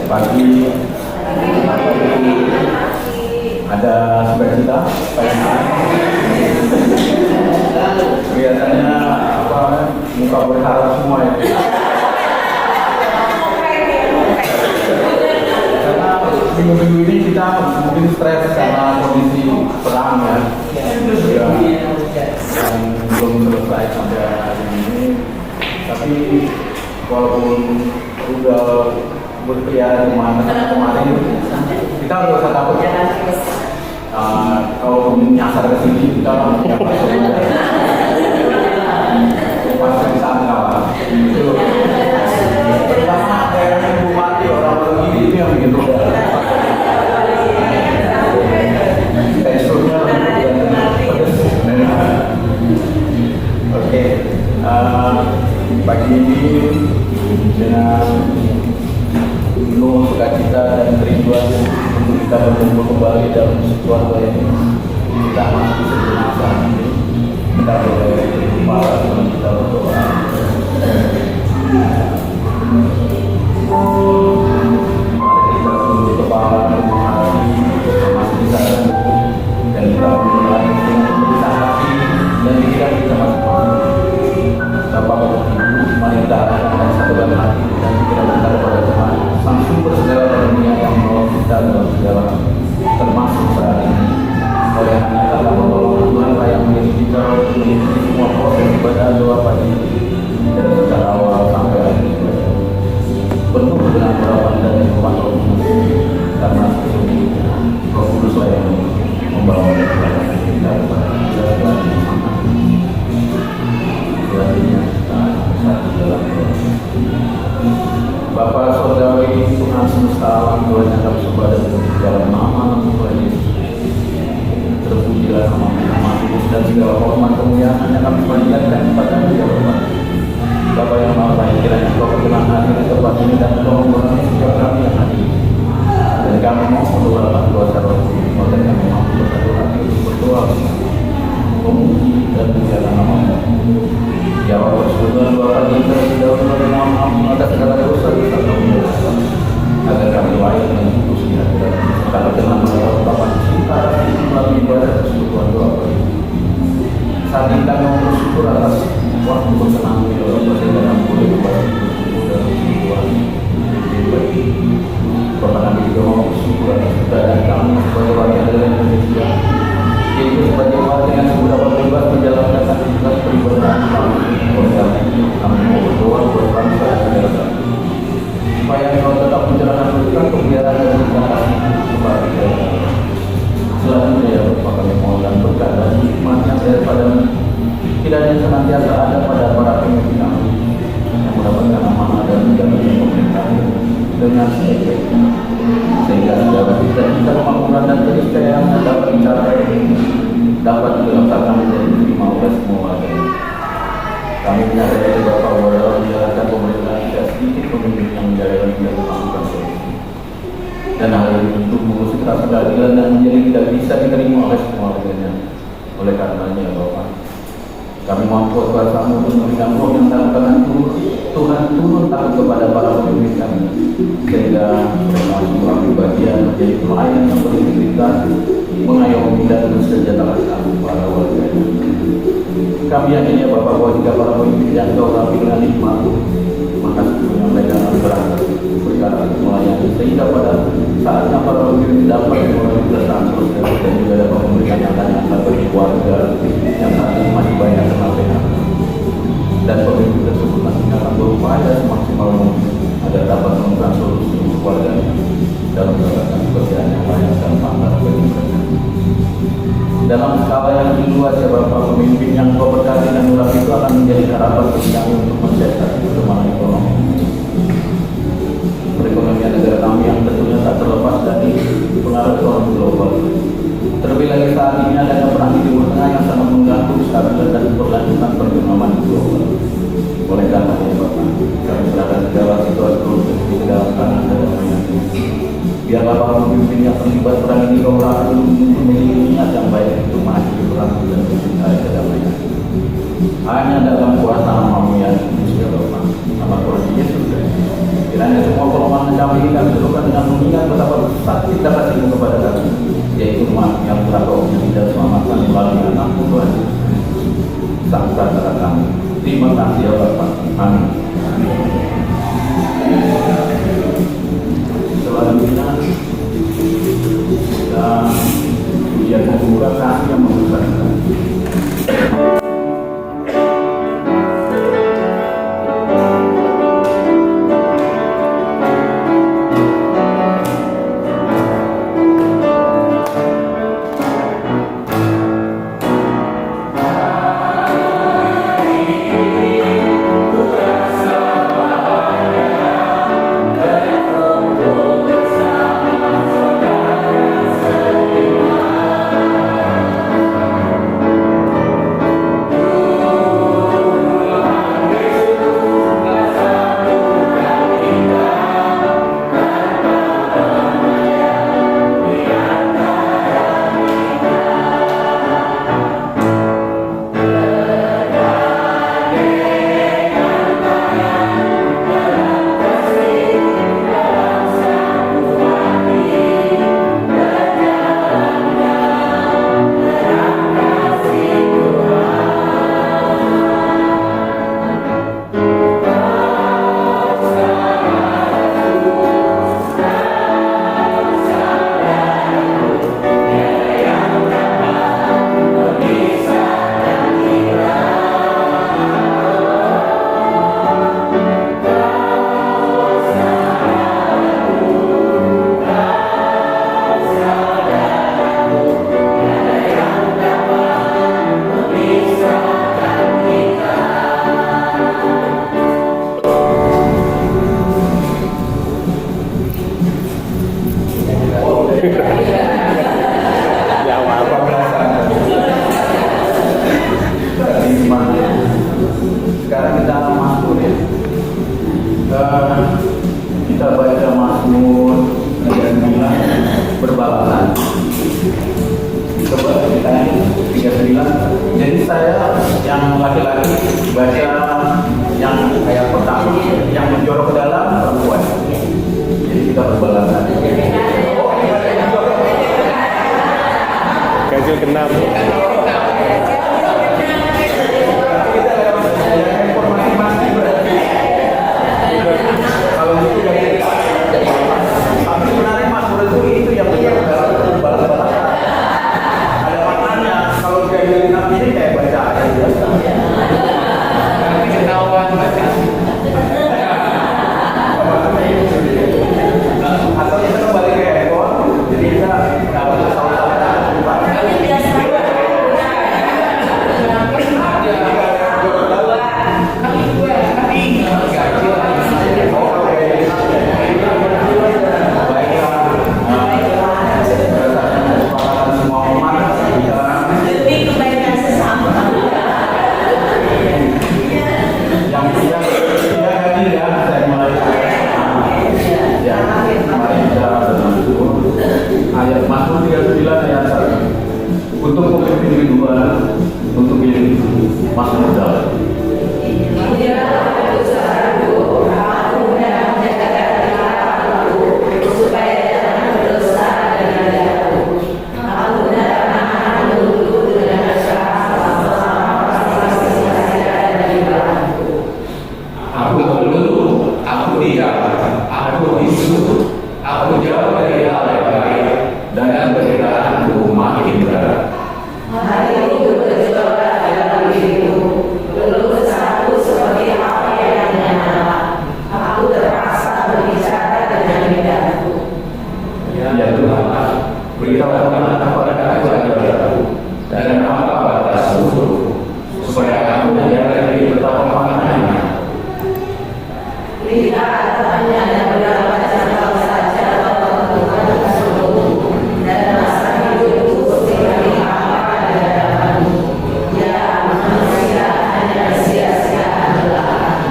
Pagi ada sukacita, kelihatannya apa muka berharap semua ya. Karena minggu-minggu ini kita mungkin stres karena kondisi perang ya, yang belum selesai sampai hari ini. Tapi walaupun udah berkeliaran kemarin, kita harus usah takut ya. Kalau nyasar ke sini kita pasti disangka lah. Itu pertama kayak ibu mati orang begini itu yang begitu. Teksturnya pedas. Oke, pagi ini dengan penuh sukacita dan kerinduan untuk kita berkumpul kembali dalam keluarga ini. Kita masih sejenak saat ini. Kita boleh berkepala dengan kita berdoa. Mari kita tunduk kepala menghadapi bersama kita dan kita mulai dengan berbesar hati dan pikiran kita masing-masing. Bapak Ibu, mari kita arahkan satu dalam hati dan pikiran kita kepada Tuhan, Sang Sumber segala dunia yang menolong kita dalam segala termasuk saat ini. Oleh karena pertolongan Tuhan lah yang menjadi kita untuk mengikuti semua proses ibadah doa pagi dari secara awal sampai akhir penuh dengan harapan dan hikmat Roh karena sesungguhnya Roh Kudus lah yang membawa kita kepada jalan selanjutnya kita bersatu dalam doa. Bapa Surgawi, Tuhan semesta alam, Tuhan yang kami sembah dan memuji dalam nama Tuhan Yesus. Terpujilah nama Tuhan dan segala hormat kemuliaan yang kami panjatkan kepada Dia Bapa. Bapa yang Maha Baik, kiranya Engkau berkenan hadir di tempat ini dan Engkau memberkati setiap kami yang hadir. Dan kami mau mendoakan kuasa Roh Kudus, dan kami mau bersatu hati untuk berdoa, memuji dan menjaga nama-Mu. Ya Allah, sebelum doa kita sudah menerima maaf atas segala dosa kita agar kami layak dan kudus di hadirat kalau dengan menolak Bapa cinta melalui ibadah persekutuan doa bagi saat ini kami mau bersyukur atas waktu berkenan di dalam sehingga kami boleh kembali bersyukur dalam persekutuan bagi Bapak kami juga mau bersyukur atas keadaan kami sebagai warga negara Indonesia yaitu sebagai warga yang sudah dapat bebas menjalankan aktivitas peribadatan kami. Oleh karena itu kami mau berdoa buat bangsa dan negara kami supaya Engkau tetap menjalankan kebijakan dan kasih kepada kita. Selanjutnya ya Bapak kami mohon berkat dan hikmat yang daripada kiranya senantiasa ada pada para pemimpin kami yang mendapatkan amanah dan menjalankan pemerintahan dengan sebaik-baiknya sehingga segala cita-cita kemakmuran dan keniscayaan yang dapat dicapai dapat dilaksanakan dan diterima oleh semua warga. Kami menyadari Bapak bahwa dalam menjalankan pemerintahan tidak sedikit pemimpin yang menjalankan tidak melakukan solusi. Dan hal ini untuk mengusik rasa keadilan dan menjadi tidak bisa diterima oleh semua warganya. Oleh karenanya Bapak, kami mohon kuasa-Mu untuk memberikan roh yang dalam tangan Tuhan turun takut kepada para pemimpin kami sehingga mereka mengambil bagian menjadi pelayan yang berintegritas mengayomi dan mensejahterakan para warganya. Kami yakin ya Bapak bahwa jika para pemimpin yang Kau rapi dengan hikmat maka sesungguhnya mereka akan berkata melayani sehingga pada saatnya para pemimpin dapat melalui keresahan sosial dan juga dapat memberikan nyata-nyata bagi warga yang saat ini masih banyak kena PHK. Dan pemimpin tersebut nanti akan berupaya semaksimal mungkin agar dapat menemukan solusi untuk warganya dalam menjalankan pekerjaan yang layak dan pantas bagi mereka. Dalam skala yang lebih luas ya Bapak, pemimpin yang Kau berkati dan murah itu akan menjadi harapan bagi kami untuk mencetak perkembangan ekonomi. Perekonomian negara kami yang tentunya tak terlepas dari pengaruh ekonomi global. Terlebih lagi saat ini adanya perang di Timur Tengah yang sangat mengganggu kestabilan dan keberlanjutan perkembangan global. Oleh karena itu Bapak, kami serahkan segala situasi politik di dalam tangan dan kemenangan. Biar Bapak pemimpin yang terlibat perang ini Kau rapi untuk memiliki niat yang baik untuk mengakhiri perang dan mencintai kedamaian. Hanya dalam kuasa nama-Mu yang kudus ya Bapak, nama Tuhan Yesus Kristus. dan semua kelemahan mendampingi kami teruskan dengan mengingat betapa besar cinta kasih-Mu kepada kami, yaitu yang telah Kau beri dan selamatkan melalui anak-Mu Tuhan Sang Pratara kami. Terima kasih ya Bapa. Amin. Selanjutnya kita ujian membuka kasih yang membesarkan. Sekarang kita masuk ya. Kita baca Mazmur ayat 9 berbalasan. Coba kita 39. Jadi saya yang laki-laki baca yang ayat pertama, yang menjorok ke dalam perempuan. Jadi kita berbalasan. Ganjil genap. Kalau itu dari tapi sebenarnya Mazmur itu yang balas-balasan. Ada maknanya. Kalau ganjil genap ini kayak baca ayat biasa. Nanti ketahuan baca. Atau kita kembali ke ekor, jadi kita dapat sama-sama. Ayat Mazmur 39 ayat 1. Untuk pemimpin kehidupan, untuk milik Mazmur Daud. Aku mengeluh, aku diam, aku bisu, aku jauh dari hal yang baik, dan penderitaanku makin berat. Hari itu bergejolak dalam diriku, keluh kesahku seperti apa yang menyala. Aku terpaksa berbicara dengan lidahku. Ya Tuhan, beritahukanlah kepada aku ajarku, dan apa batas usulku, supaya aku menyadari betapa pahamnya. Lidah hanya ada beberapa jangkau saja Tuhan tersebut, dan masa hidupku seperti apa di hadapan-Mu. Ya, manusia hanya sia-sia belaka.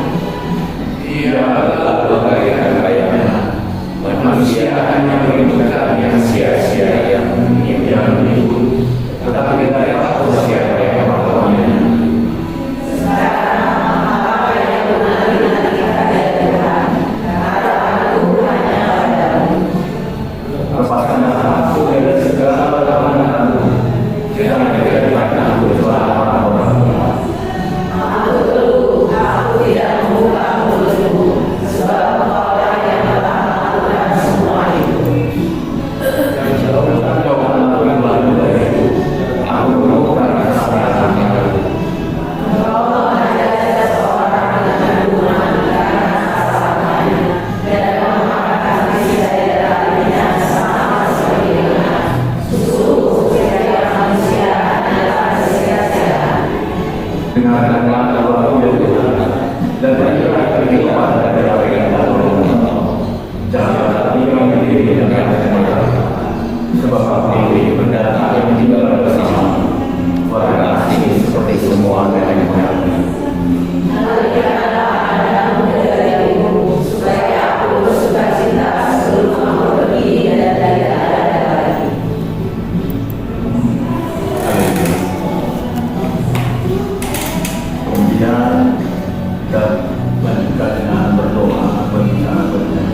Ia adalah kebaikan-baiknya. Manusia hanya merindukan yang sia-sia yang menyebut, tetapi tidak tahu siapa yang melakukannya. Sekarang apa yang benar-benar kita Tuhan, harap kami berdiri dengan tenang. Sebab kami mendatang yang tinggal bersama warga asing seperti semua nenek moyang. supaya aku bersukacita sebelum aku pergi dan tidak ada lagi. Kemudian kita lanjutkan dengan berdoa bagi sahabatnya.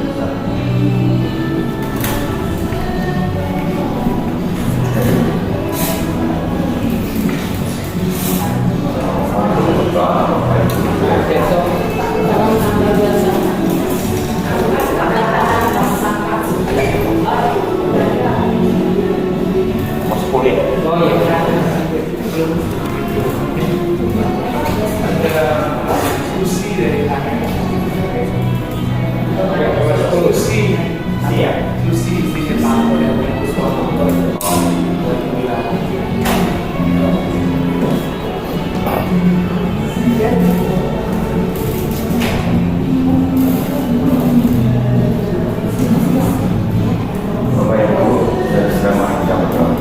Bapak Ibu dan saudara yang berdoa,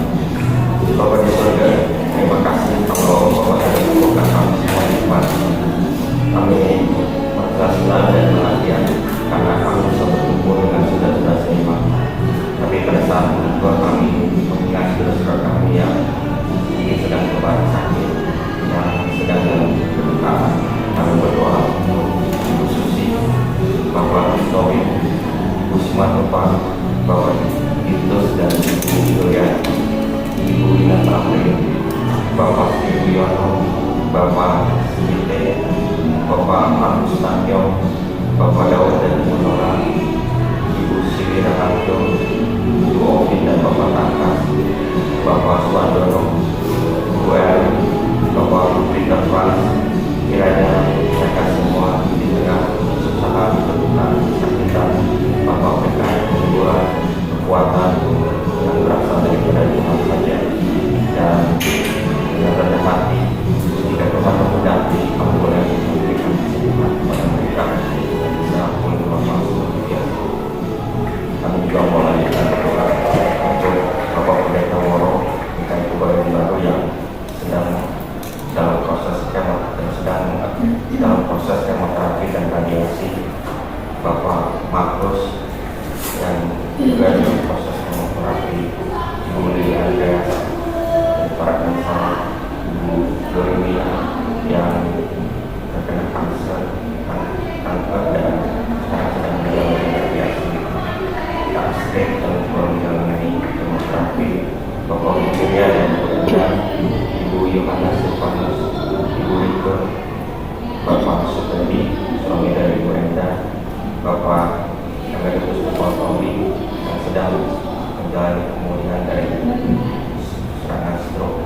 Bapak di surga, terima kasih kalau Bapak sudah membuka kami semua nikmat. Kami merasa senang dan bahagia karena kami bisa berkumpul dengan saudara-saudara seiman. Tapi pada saat kedua kami mengingat saudara-saudara kami yang ini sedang berobat sakit, yang sedang dalam kedukaan, kami berdoa untuk Ibu Susi, Bapak Tomi, Ibu Sumatera, Bapak Titus dan Ibu Julia, Ibu Lina Tamrin, Bapak Siriono, Bapak Sinte, Bapak Agus Tanjong, Bapak Daud dan Ibu Nora, Ibu Siri Raharjo, Ibu Ovin dan Bapak Tangkas, Bapak Suwandono, Ibu El, Bapak Peter Frans, kiranya mereka semua di tengah kesusahan, kedukaan, kesakitan, Bapak berikan kedua kekuatan yang berasal daripada Tuhan saja, dan dengan rendah hati jika Tuhan mendampingi kamu boleh memberikan kesembuhan kepada mereka dan bisa pulih normal seperti biasa. Kami juga mau lanjutkan berdoa untuk Bapak Pendeta Woro dan keluarga baru yang sedang dalam proses kemoterapi dan radiasi, Bapak Markus yang juga dalam proses kemoterapi, Ibu Lili Andreas dari para kanker, Ibu Dorimia yang terkena kanker dan sekarang sedang menjalani radiasi. Kita asik dalam menjalani kemoterapi, Bapak Wikiria dan kemudian Ibu Yohana Stefanus, Ibu Riko, Bapak Supedi, suami dari Ibu Enda, Bapak Emeritus Bapak Tommy yang sedang menjalani pemulihan dari serangan stroke,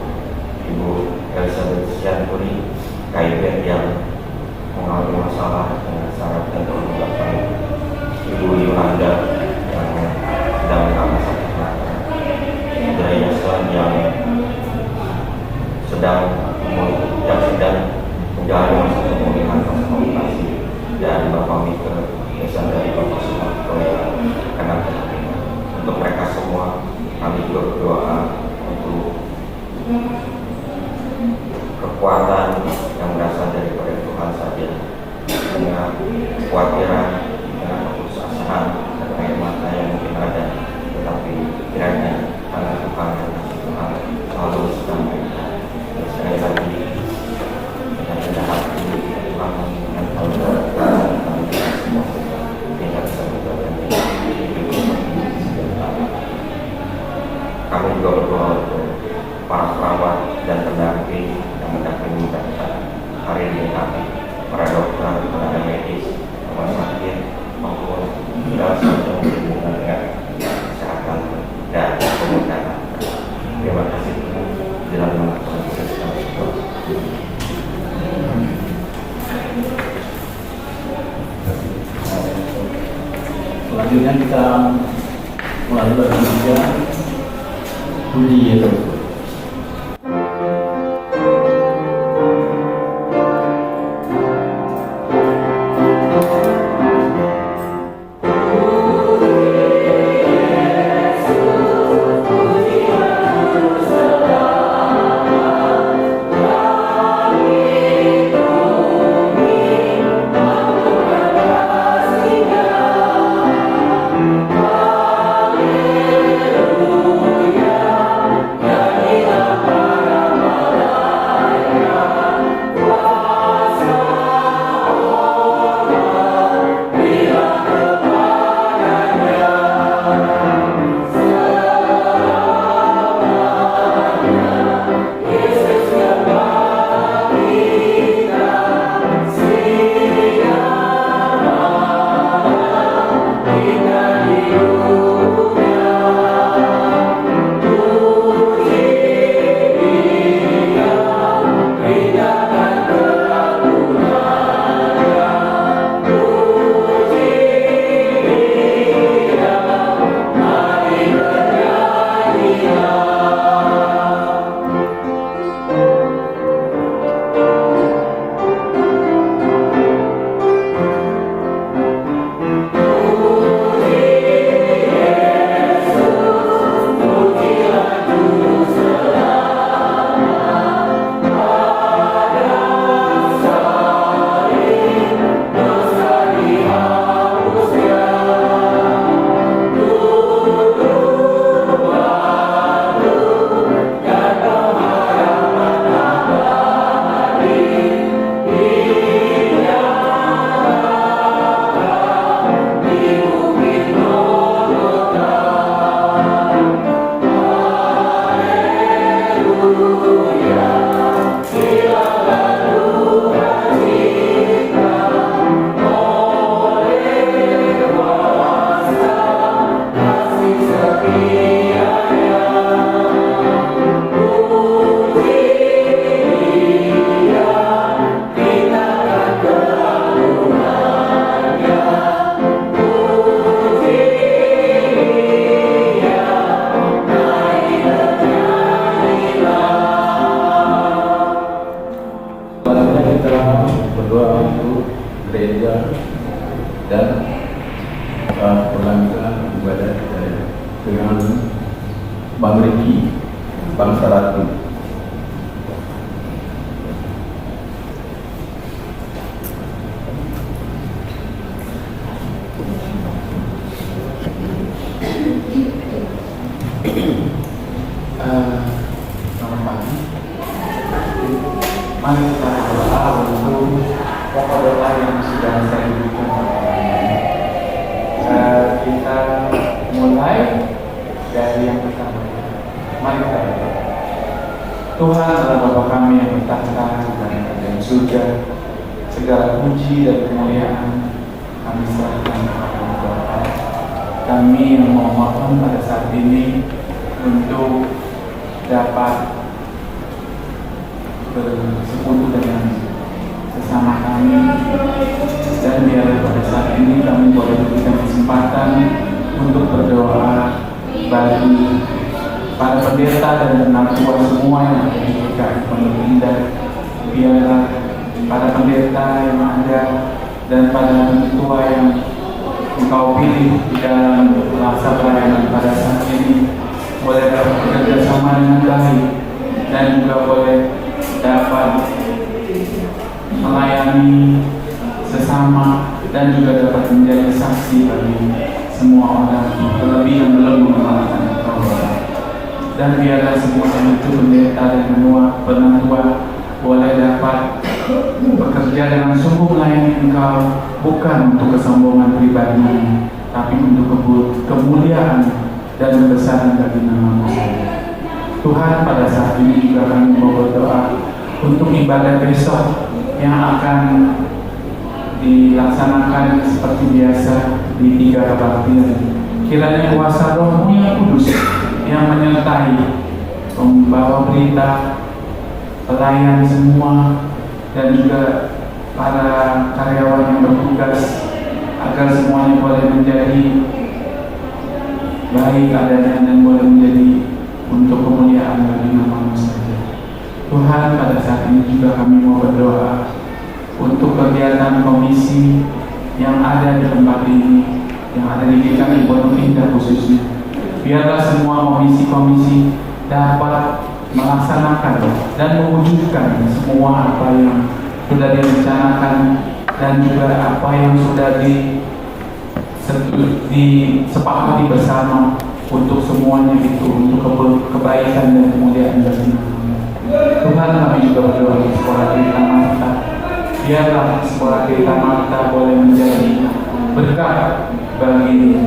Ibu Elizabeth Sianpuri, KIB yang mengalami masalah dengan saraf dan tulang belakang, Ibu Yolanda yang sedang mengalami sakit mata, Saudara Yason yang sedang menjalani masa pemulihan pasca operasi, dan Bapak Mika Desa dari Bapak Sumarto yang kena penyakit. Untuk mereka semua kami juga berdoa untuk kekuatan yang berasal daripada Tuhan saja, dengan kekhawatiran, dengan keputusasaan dan air mata yang mungkin ada, tetapi kiranya tangan Tuhan dan kasih Tuhan selalu sedang mereka. Dan sekali lagi dengan rendah hati Tuhan mengingat hal berkata kami semua tidak bisa berbuat. Kami juga berdoa untuk para perawat dan pendamping yang mendampingi kita hari ini, kami para dokter, tenaga medis, rumah sakit maupun segala sesuatu yang berhubungan dengan kesehatan dan pemerintahan. Terima kasih di dalam nama Tuhan Yesus kami berdoa. Selanjutnya kita mulai berbicara puji Yesus. Puji dengan Bang Riki, Bang Sarati. Selamat pagi. Mari kita berdoa untuk pokok doa yang sudah saya berikan. Kita mulai dari yang pertama. Mari kita berdoa. Tuhan adalah Bapa kami yang bertahta dan surga. Segala puji dan kemuliaan kami serahkan kepada Bapa. Kami yang memohon pada saat ini untuk dapat bersekutu dengan sesama kami, dan biar pada saat ini kami boleh diberikan kesempatan untuk berdoa bagi para pendeta dan penatua semua yang ada di GKI Pondok Indah. Biarlah para pendeta yang ada dan para penatua yang Engkau pilih di dalam masa pelayanan pada saat ini boleh dapat bekerja sama dengan baik dan juga boleh dapat melayani sesama dan juga dapat menjadi saksi bagi semua orang, terlebih yang belum mengenal Engkau. Dan biarlah semua yang itu pendeta dan penatua boleh dapat bekerja dengan sungguh melayani Engkau, bukan untuk kesombongan pribadi, tapi untuk kemuliaan dan kebesaran bagi nama-Mu. Tuhan, pada saat ini juga kami mau berdoa untuk ibadah besok yang akan dilaksanakan seperti biasa di 3 kebaktian. Kiranya kuasa Roh-Mu yang kudus yang menyertai membawa berita, pelayan semua, dan juga para karyawan yang bertugas, agar semuanya boleh menjadi baik adanya dan boleh menjadi untuk kemuliaan bagi nama-Mu saja. Tuhan, pada saat ini juga kami mau berdoa untuk kegiatan komisi yang ada di tempat ini, yang ada di GKI Pondok Indah khususnya. Biarlah semua komisi-komisi dapat melaksanakan dan mewujudkan semua apa yang sudah direncanakan dan juga apa yang sudah disepakati bersama untuk semuanya itu untuk kebaikan dan kemuliaan dari nama-Mu. Tuhan, kami juga berdoa di sekolah Tirta Marta. Biarlah sekolah Tirta Marta boleh menjadi berkat bagi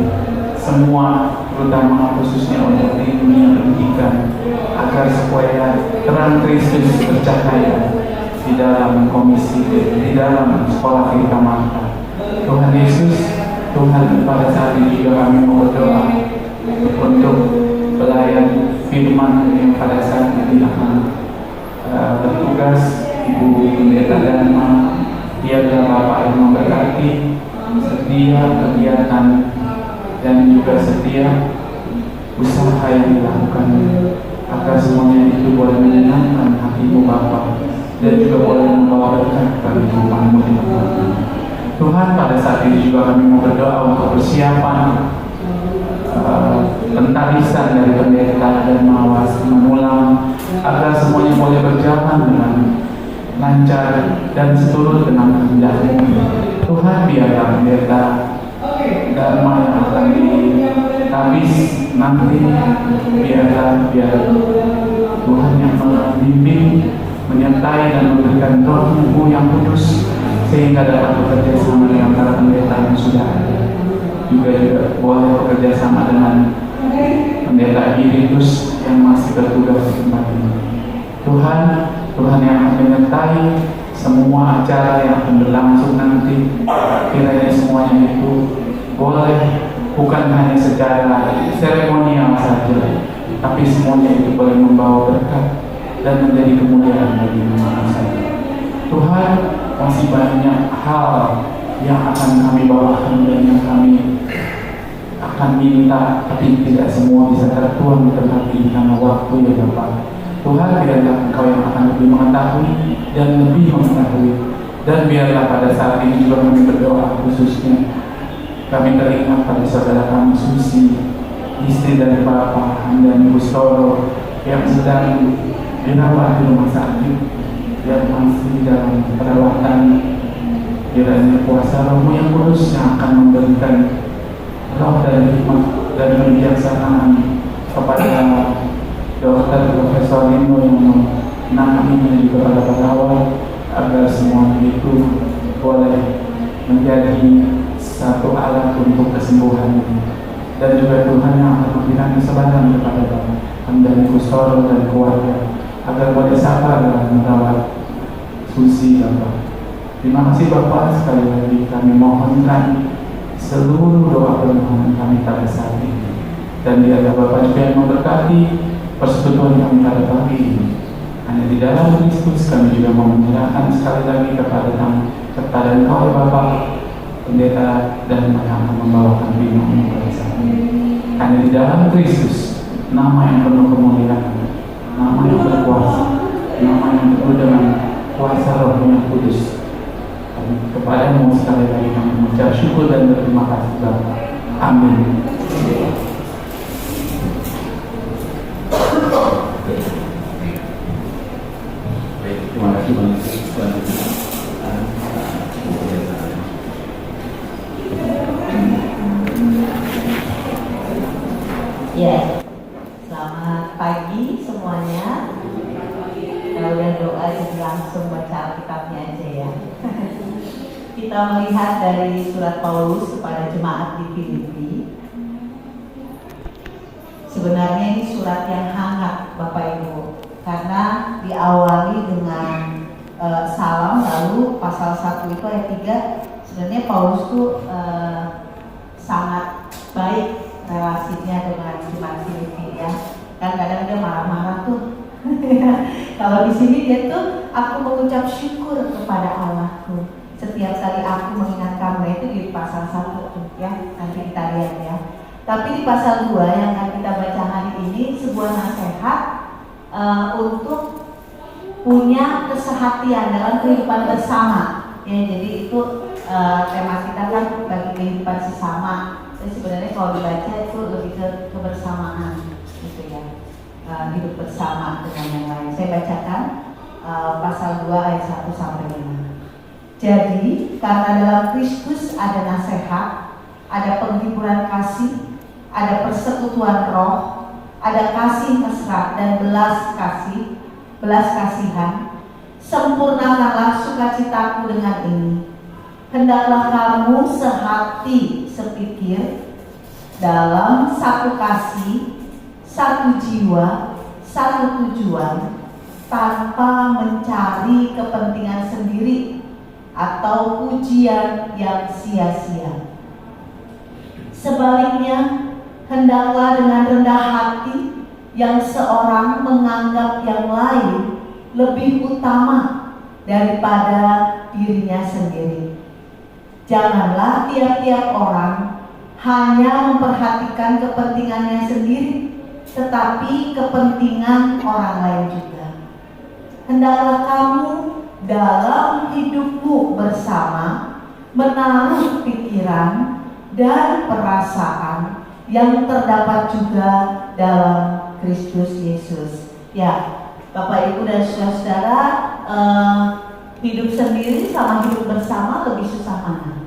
semua, terutama khususnya untuk di dunia pendidikan, agar supaya terang Kristus bercahaya di dalam komisi, di dalam sekolah Tirta Marta. Tuhan Yesus, Tuhan, pada saat ini juga kami mau berdoa untuk pelayan firman yang pada saat ini akan bertugas, Ibu Pendeta Dharma. Biarlah Bapak yang memberkati setiap kegiatan dan juga setiap usaha yang dilakukan, agar semuanya itu boleh menyenangkan hati-Mu Bapa dan juga boleh membawa berkat bagi umat-Mu di tempat ini. Tuhan, pada saat ini juga kami mau berdoa untuk persiapan pentarisan dari pendeta dan mawas mengulang, agar semuanya boleh berjalan dengan lancar dan seturut dengan kehendak-Mu. Tuhan, biarlah pendeta Dharma yang akan dihabis nanti, biar Tuhan yang membimbing, menyertai dan memberikan Roh-Mu yang kudus, sehingga dapat bekerja sama dengan para pendeta yang sudah ada. Juga boleh bekerja sama dengan pendeta Iritus yang masih bertugas di tempat ini. Tuhan yang akan menyertai semua acara yang akan berlangsung nanti. Kiranya semuanya itu boleh bukan hanya secara seremonial saja, tapi semuanya itu boleh membawa berkat dan menjadi kemuliaan bagi nama saja. Tuhan, masih banyak hal yang akan kami bawakan dan yang kami akan minta, tapi tidak semua bisa tertuang di tempat ini karena waktu ya Bapak. Tuhan, biarlah Engkau yang akan lebih mengetahui dan lebih mengetahui, dan biarlah pada saat ini juga kami berdoa khususnya kami teringat pada saudara kami Susi, istri istri dari Bapak dan Ibu Storo yang sedang dirawat di rumah sakit, yang masih dalam perawatan. Kiranya kuasa Roh yang kudus yang akan memberikan roh dan hikmat dan kebijaksanaan kepada Dokter Profesor Nino yang menangani juga pada perawat, agar semua itu boleh menjadi satu alat untuk kesembuhan ini. Dan juga Tuhan yang akan memberikan kesabaran kepada Bapak dan Kustor dan keluarga, agar boleh sabar dalam merawat Susi Bapak. Terima kasih Bapak, sekali lagi kami mohonkan seluruh doa permohonan kami pada saat ini. Dan biarlah Bapak juga yang memberkati persekutuan kami pada pagi ini. Hanya di dalam Kristus kami juga mau menyerahkan sekali lagi kepada kami, kepada Engkau Bapak, pendeta dan akan membawakan bingung pada saat ini. Hanya di dalam Kristus, nama yang penuh kemuliaan, nama yang berkuasa, nama yang penuh dengan kuasa Roh yang kudus. Kepadamu sekali lagi kami mengucap syukur dan berterima kasih Bapa. Amin. Terima kasih banyak. Selanjutnya, ya, selamat pagi semuanya. Kalau udah doa jadi langsung baca Alkitabnya aja ya. Kita melihat dari surat Paulus kepada jemaat di Filipi. Sebenarnya ini surat yang hangat Bapak Ibu, karena diawali dengan salam, lalu pasal 1 itu ayat 3. Sebenarnya Paulus tuh sangat baik relasinya dengan jemaat Filipi ya. Kan kadang dia marah-marah tuh. Kalau di sini dia tuh, aku mengucap syukur kepada Allahku setiap kali aku mengingat kamu, itu di pasal 1 tuh ya, nanti kita lihat ya. Tapi di pasal 2 yang akan kita baca hari ini, sebuah nasihat untuk punya kesehatian dalam kehidupan bersama ya. Jadi itu tema kita kan bagi kehidupan sesama. Jadi sebenarnya kalau dibaca itu lebih ke kebersamaan gitu ya, hidup bersama dengan yang lain. Saya bacakan pasal 2 ayat 1 sampai 5. Jadi karena dalam Kristus ada nasihat, ada penghiburan kasih, ada persekutuan roh, ada kasih mesra dan belas kasihan. Sempurnakanlah sukacitaku dengan ini. Hendaklah kamu sehati sepikir, dalam satu kasih, satu jiwa, satu tujuan, tanpa mencari kepentingan sendiri atau pujian yang sia-sia. Sebaliknya, hendaklah dengan rendah hati yang seorang menganggap yang lain lebih utama daripada dirinya sendiri. Janganlah tiap-tiap orang hanya memperhatikan kepentingannya sendiri, tetapi kepentingan orang lain juga. Hendaklah kamu dalam hidupmu bersama menaruh pikiran dan perasaan yang terdapat juga dalam Kristus Yesus. Ya, Bapak Ibu dan saudara-saudara, hidup sendiri sama hidup bersama lebih susah mana?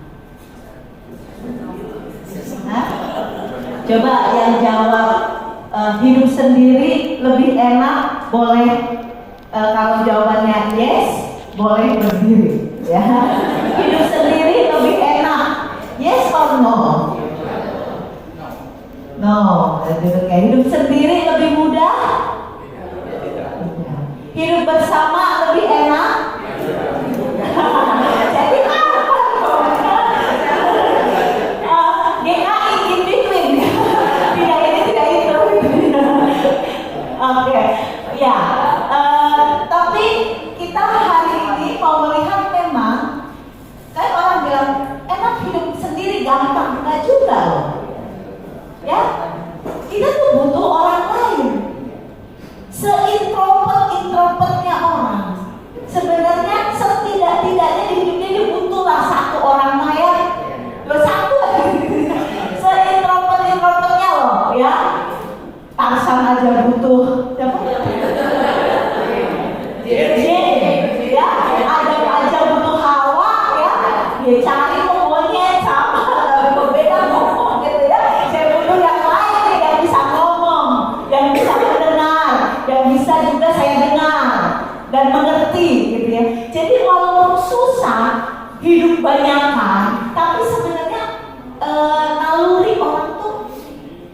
Nah, coba yang jawab hidup sendiri lebih enak, boleh kalau jawabannya yes, boleh berdiri ya. Hidup sendiri lebih enak, yes or no? No, hidup sendiri lebih mudah. Hidup bersama lebih enak. Jadi apa? GKI in between. Tidak ini tidak itu. Oke, ya. Tapi kita hari ini mau melihat memang, kan orang bilang enak hidup sendiri gampang, enggak juga loh. Ya, kita tuh butuh orang lain. Seintrovertnya orang, sebenarnya Tarsan aja butuh siapa? Ya, Adam aja butuh Hawa ya. Dia cari monyet sama berbeda ngomong gitu ya. Saya butuh yang lain yang bisa ngomong, yang bisa mendengar, yang bisa juga saya dengar dan mengerti gitu ya. Jadi walaupun susah hidup banyakan, tapi sebenarnya naluri orang tuh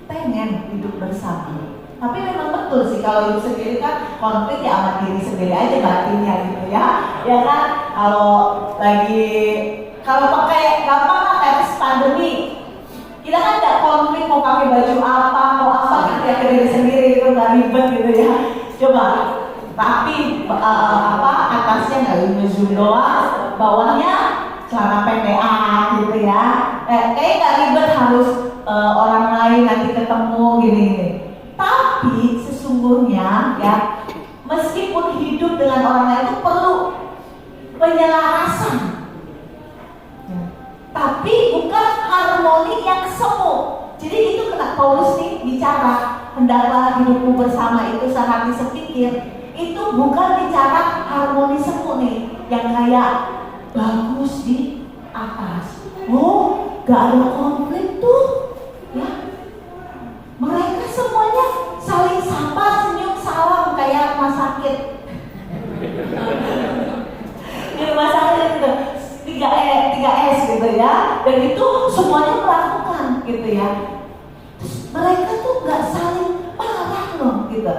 pengen hidup bersama. Tapi memang betul sih kalau hidup sendiri kan konflik ya sama diri sendiri aja batinnya gitu ya. Ya kan kalau pakai gampang lah kayak pandemi, kita kan nggak konflik mau pakai baju apa mau apa gitu ya ke diri sendiri itu nggak ribet gitu ya. Coba tapi atasnya nggak nge-zoom doang, bawahnya celana pendekan gitu ya. Kayak nggak ribet harus orang lain nanti ketemu gini. Tapi sesungguhnya ya, meskipun hidup dengan orang lain itu perlu penyelarasan, ya. Tapi bukan harmoni yang semu. Jadi itu kena Paulus nih bicara, hendaklah hidupmu bersama itu sehati sepikir. Itu bukan bicara harmoni semu nih, yang kayak bagus di atas. Oh, gak ada konflik tuh, ya. Mereka semuanya saling sapa, senyum, salam kayak rumah sakit. Di rumah sakit gitu, 3S gitu ya. Dan itu semuanya melakukan gitu ya. Terus mereka tuh gak saling marah loh gitu.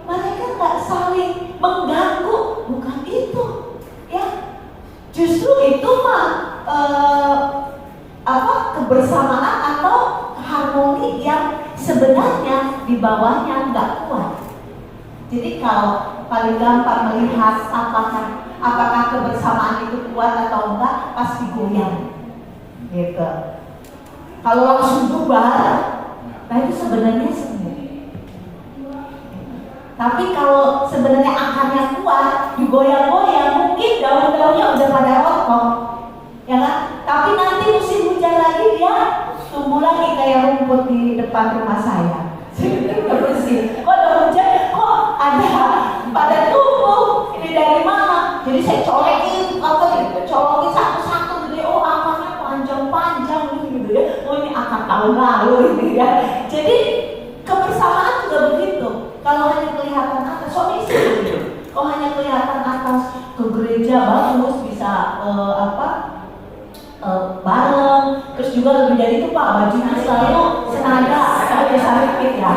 Mereka gak saling mengganggu, bukan itu ya. Justru itu mah kebersamaan atau harmoni yang sebenarnya di bawahnya nggak kuat. Jadi kalau paling gampang melihat apakah kebersamaan itu kuat atau enggak, pasti goyang gitu. Kalau langsung bubar, nah itu sebenarnya semu. Tapi kalau sebenarnya akarnya kuat, digoyang-goyang, mungkin daun-daunnya udah pada rontok, ya kan? Tapi nanti musim hujan lagi dia tumbuh lagi kayak rumput di depan rumah saya. Saya udah bersih. Kok ada hujan? Kok ada pada tumbuh? Ini dari mana? Jadi saya colokin satu-satu. Jadi akarnya panjang-panjang gitu ya. Oh ini akar tahun lalu gitu ya. Jadi kebersamaan juga begitu. Kalau hanya kelihatan atas, suami istri. Kalau hanya kelihatan atas ke gereja bagus bisa bareng, terus juga lebih dari itu Pak, bajunya selalu senada, saya biasa repeat ya.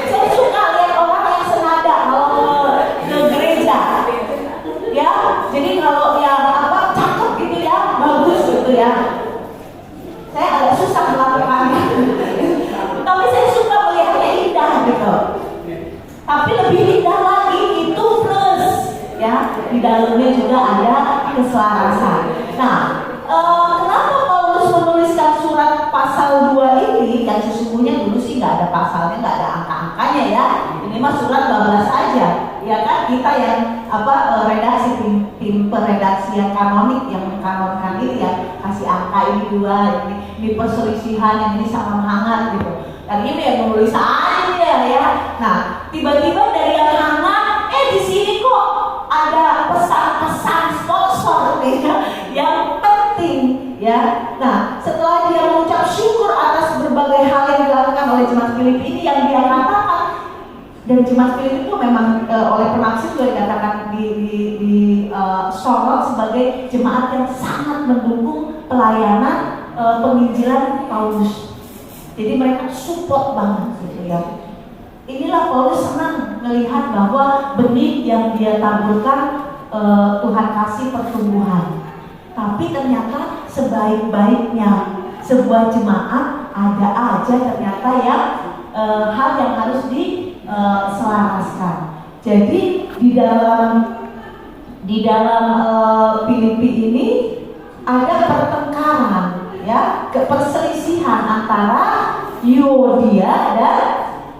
Saya suka lihat orang yang senada kalau ke gereja, ya. Jadi kalau yang cakep gitu ya, bagus gitu ya. Saya agak susah melakukannya, tapi saya suka melihatnya indah gitu. Tapi lebih indah lagi itu plus, ya. Di dalamnya juga ada keselarasan. Nah, kenapa Paulus menuliskan surat pasal 2 ini? Dan sesungguhnya dulu sih nggak ada pasalnya, nggak ada angka-angkanya ya. Ini mah surat 12 aja, ya kan? Kita yang redaksi tim peredaksi yang kanonik, yang mengkanonkan ini ya, kasih angka ini 2, ini perselisihan, yang ini sama hangat gitu. Dan ini yang menulis aja ya. Nah, tiba-tiba dari yang hangat, di sini kok ada pesan-pesan sponsor nih ya, yang penting ya. Nah, setelah dia mengucap syukur atas berbagai hal yang dilakukan oleh jemaat Filipi ini, yang dia katakan, dan jemaat Filipi itu memang oleh penafsir juga dikatakan di sorot sebagai jemaat yang sangat mendukung pelayanan penginjilan Paulus. Jadi mereka support banget gitu ya. Inilah Paulus senang melihat bahwa benih yang dia taburkan Tuhan kasih pertumbuhan. Tapi ternyata sebaik-baiknya sebuah jemaat ada aja ternyata yang hal yang harus diselaraskan. Jadi di dalam Filipi ini ada pertengkaran ya, perselisihan antara Euodia dan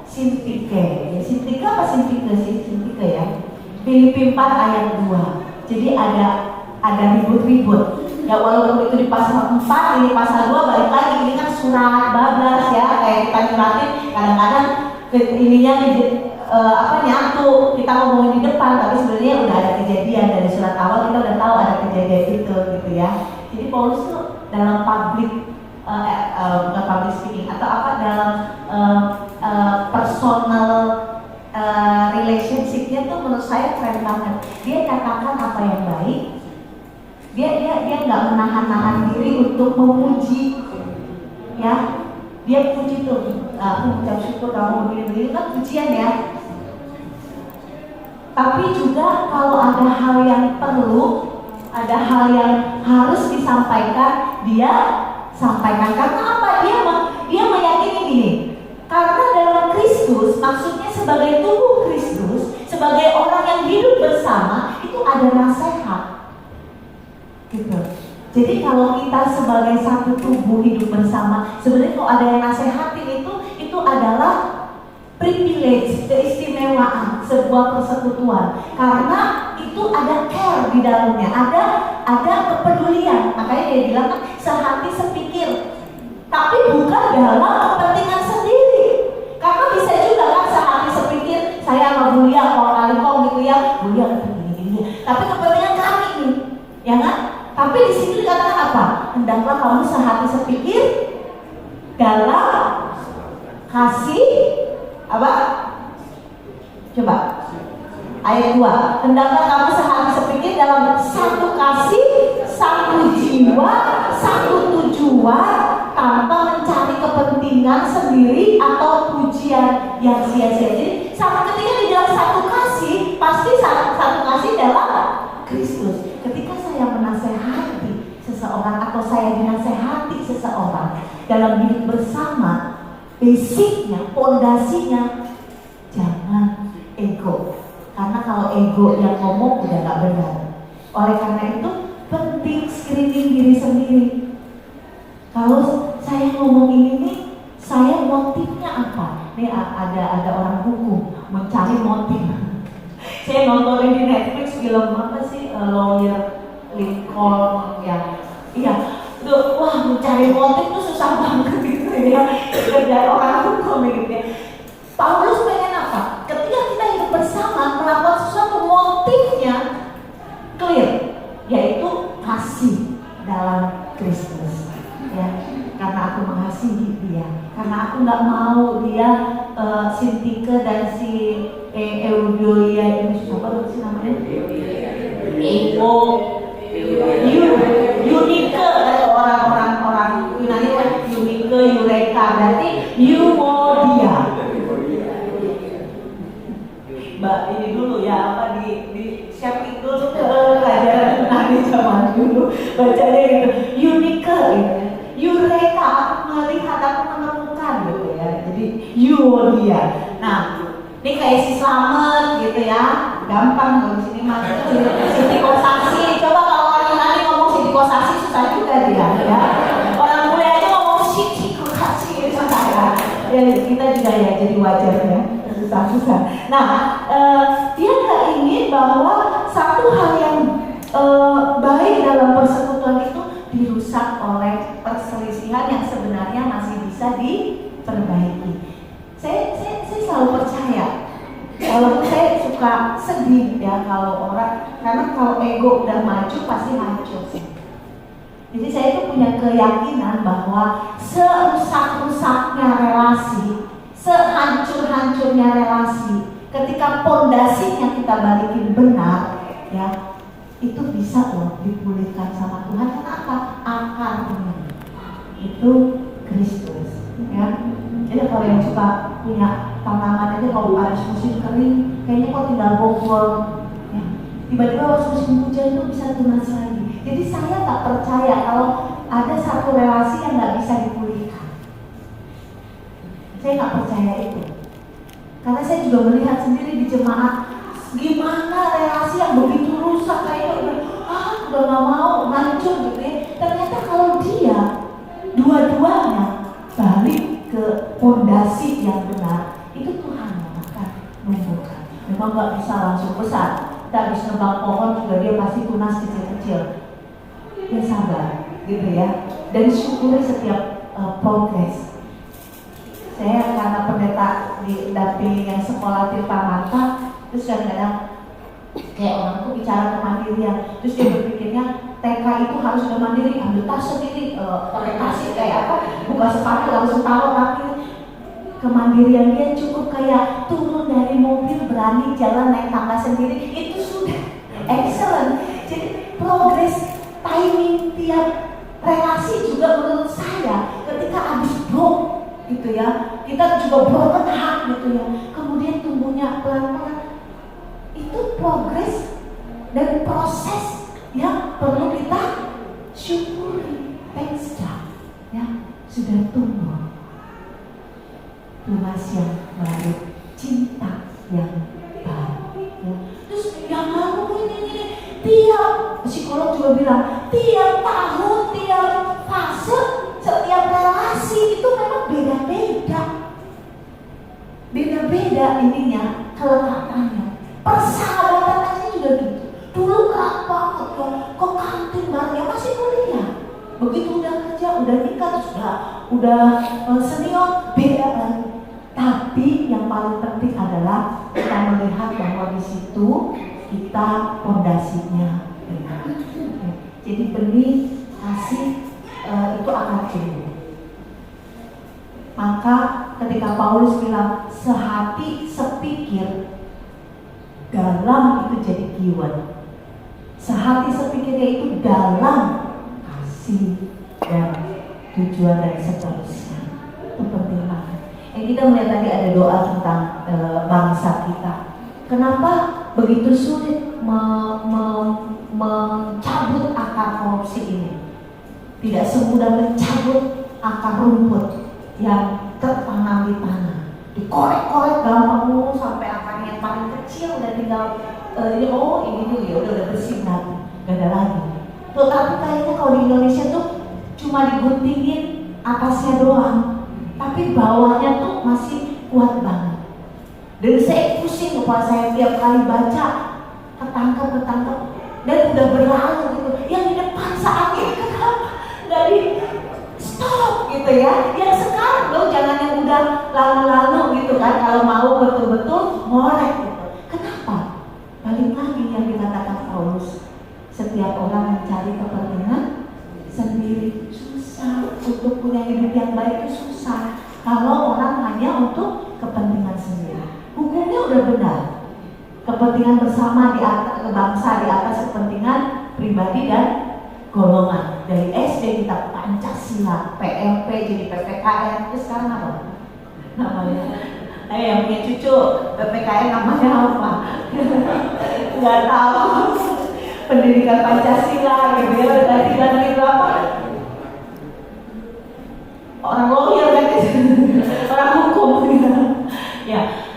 Sintike. Ya, Sintike apa Sintike sih? Sintike ya. Filipi 4 ayat 2. Jadi ada ribut-ribut. Ya walaupun itu di pasal 4, ini pasal 2 balik lagi, ini kan surat bablas ya, kayak kita nyuratin kadang-kadang ininya nyatu, kita ngomongin di depan tapi sebenarnya udah ada kejadian dari surat awal, kita udah tahu ada kejadian itu gitu ya. Jadi Paulus tuh dalam bukan public speaking atau apa, dalam personal relationship-nya tuh menurut saya keren banget. Dia katakan apa yang baik, dia nggak menahan-nahan diri untuk memuji, ya. Dia puji tuh, aku ucap syukur kamu begini-begini, kan pujian ya. Tapi juga kalau ada hal yang perlu, ada hal yang harus disampaikan, dia sampaikan. Karena apa? Dia meyakini gini, karena dalam Kristus, maksudnya sebagai tubuh Kristus, sebagai orang yang hidup bersama, itu ada nasihat gitu. Jadi kalau kita sebagai satu tubuh hidup bersama, sebenarnya kalau ada yang nasehatin itu adalah privilege, keistimewaan sebuah persekutuan, karena itu ada care di dalamnya, ada kepedulian. Makanya dia bilang kan sehati sepikir, tapi bukan dalam kepentingan sendiri. Karena bisa juga kan sehati sepikir, saya sama Bulia kalau kali kau gitu ya, Bulia begini-gini, tapi kepentingan kami nih, ya kan? Tapi di sini dikatakan apa? Hendaklah kamu sehati sepikir dalam kasih apa? Coba ayat 2. Hendaklah kamu sehati sepikir dalam satu kasih, satu jiwa, satu tujuan, tanpa mencari kepentingan sendiri atau pujian yang sia-sia. Jadi sama ketika di dalam satu kasih, pasti satu kasih dalam Kristus. Ketika saya menasehati seseorang atau saya dinasehati seseorang dalam hidup bersama, basicnya, pondasinya jangan ego. Karena kalau ego yang ngomong udah gak benar. Oleh karena itu penting screening diri sendiri. Kalau saya ngomong ini nih, saya motifnya apa? Nih ada orang hukum mencari motif. Saya nontonin di Netflix film apa sih, Lawyer Lincoln yang, iya, tuh, wah mencari motif tuh susah banget gitu ya, kerjaan orang hukum gitu ya. Paulus pengen apa? Ketika kita hidup bersama melakukan sesuatu, motifnya clear, yaitu kasih dalam Kristus, ya. Karena aku mengasihi dia, karena aku nggak mau dia Sintike dan si Eudolia ini susah banget sih namanya. Unike atau orang Yunani kan Unike, Eureka, berarti Euodia. Mbak ini dulu ya, apa di shaping dulu ke pelajaran Yunani zaman dulu, bacanya gitu, Unike gitu. Eureka, aku melihat, aku menemukan gitu ya. Jadi Euodia. Nah, ini kayak si Slamet gitu ya, gampang kalau di sini masuk Sitikosasi. Coba kalau orang Yunani ngomong Sitikosasi susah juga dia, ya. Orang bule aja ngomong Sitikosasi susah ya. Ya kita juga ya jadi wajar ya, susah-susah. Nah, dia nggak ingin bahwa satu hal yang baik dalam persekutuan itu dirusak oleh perselisihan yang sebenarnya masih bisa diperbaiki. Saya selalu percaya, walaupun saya suka sedih ya kalau orang, karena kalau ego udah maju pasti hancur sih. Jadi saya itu punya keyakinan bahwa serusak-rusaknya relasi, sehancur-hancurnya relasi, ketika pondasinya kita balikin benar, ya, itu bisa loh dipulihkan sama Tuhan. Kenapa? Akarnya itu Kristus, ya. Jadi kalau yang suka punya tanaman aja, kalau harus musim kering, kayaknya kok tinggal bongkol, ya. Tiba-tiba harus musim hujan itu bisa tunas lagi. Jadi saya tak percaya kalau ada satu relasi yang nggak bisa dipulihkan. Saya nggak percaya itu, karena saya juga melihat sendiri di jemaat gimana relasi yang begitu rusak, kayak udah nggak mau, hancur gitu ya. Ternyata kalau dia dua-duanya balik ke pondasi yang benar, itu Tuhan yang akan menumbuhkan. Memang nggak bisa langsung besar, kita habis nebang pohon juga dia pasti tunas kecil-kecil. Dia sabar gitu ya, dan syukuri setiap progres. Saya karena pendeta di dampingi yang sekolah Tirta Marta, terus kadang-kadang kayak orang tuh bicara kemandirian, terus dia berpikirnya TK itu harus udah mandiri, ambil tas sendiri, orientasi kayak apa, buka sepatu langsung taruh kaki. Kemandirian dia cukup kayak turun dari mobil, berani jalan naik tangga sendiri, itu sudah excellent. Jadi progres timing tiap relasi juga menurut saya ketika habis broke gitu ya, kita juga broken heart gitu ya, kemudian tumbuhnya pelan-pelan, itu progres dan proses yang perlu kita syukuri. Thanks God ya, sudah tumbuh tunas yang baru, cinta yang baru ya. Terus yang lalu ini tiap psikolog juga bilang tiap tahun, tiap fase, setiap relasi itu memang beda-beda ininya, kelekatannya. Persahabatan aja juga gitu. Dulu keras banget ke kantin bareng, masih kuliah. Begitu udah kerja, udah nikah, udah senior, beda lagi. Tapi yang paling penting adalah kita melihat bahwa di situ kita fondasinya benar. Jadi benih kasih itu akan tumbuh. Maka ketika Paulus bilang sehati sepikir, dalam itu jadi keyword. Sehati sepikirnya itu dalam kasih dan tujuan dan seterusnya. Itu penting banget. Kita melihat tadi ada doa tentang bangsa kita. Kenapa begitu sulit mencabut akar korupsi ini? Tidak semudah mencabut akar rumput yang tertanam di tanah. Dikorek-korek gampang sampai akarnya yang paling kecil udah tinggal ini dulu ya udah bersih lagi, gak ada lagi. Tetapi kayaknya kalau di Indonesia tuh cuma diguntingin atasnya doang, tapi bawahnya tuh masih kuat banget. Dan saya pusing kepala saya tiap kali baca, ketangkap dan udah berlalu gitu. Yang di depan saat ini kenapa nggak di stop gitu ya? Yang sekarang loh, jangan yang udah lalu-lalu gitu kan. Kalau mau betul-betul ngorek gitu. Kenapa? Balik lagi yang dikatakan Paulus, setiap orang mencari kepentingan sendiri. Susah untuk punya hidup yang baik itu susah kalau orang hanya untuk kepentingan sendiri. Hukumnya udah benar, kepentingan bersama di atas bangsa di atas kepentingan pribadi dan golongan. Dari SD kita Pancasila, PLP jadi PPKN, terus sekarang apa namanya? Yang punya cucu PPKN namanya apa? Nggak tahu. Pendidikan Pancasila gitu ya, ganti berapa? Orang lawyer kan, orang hukum gitu. Ya,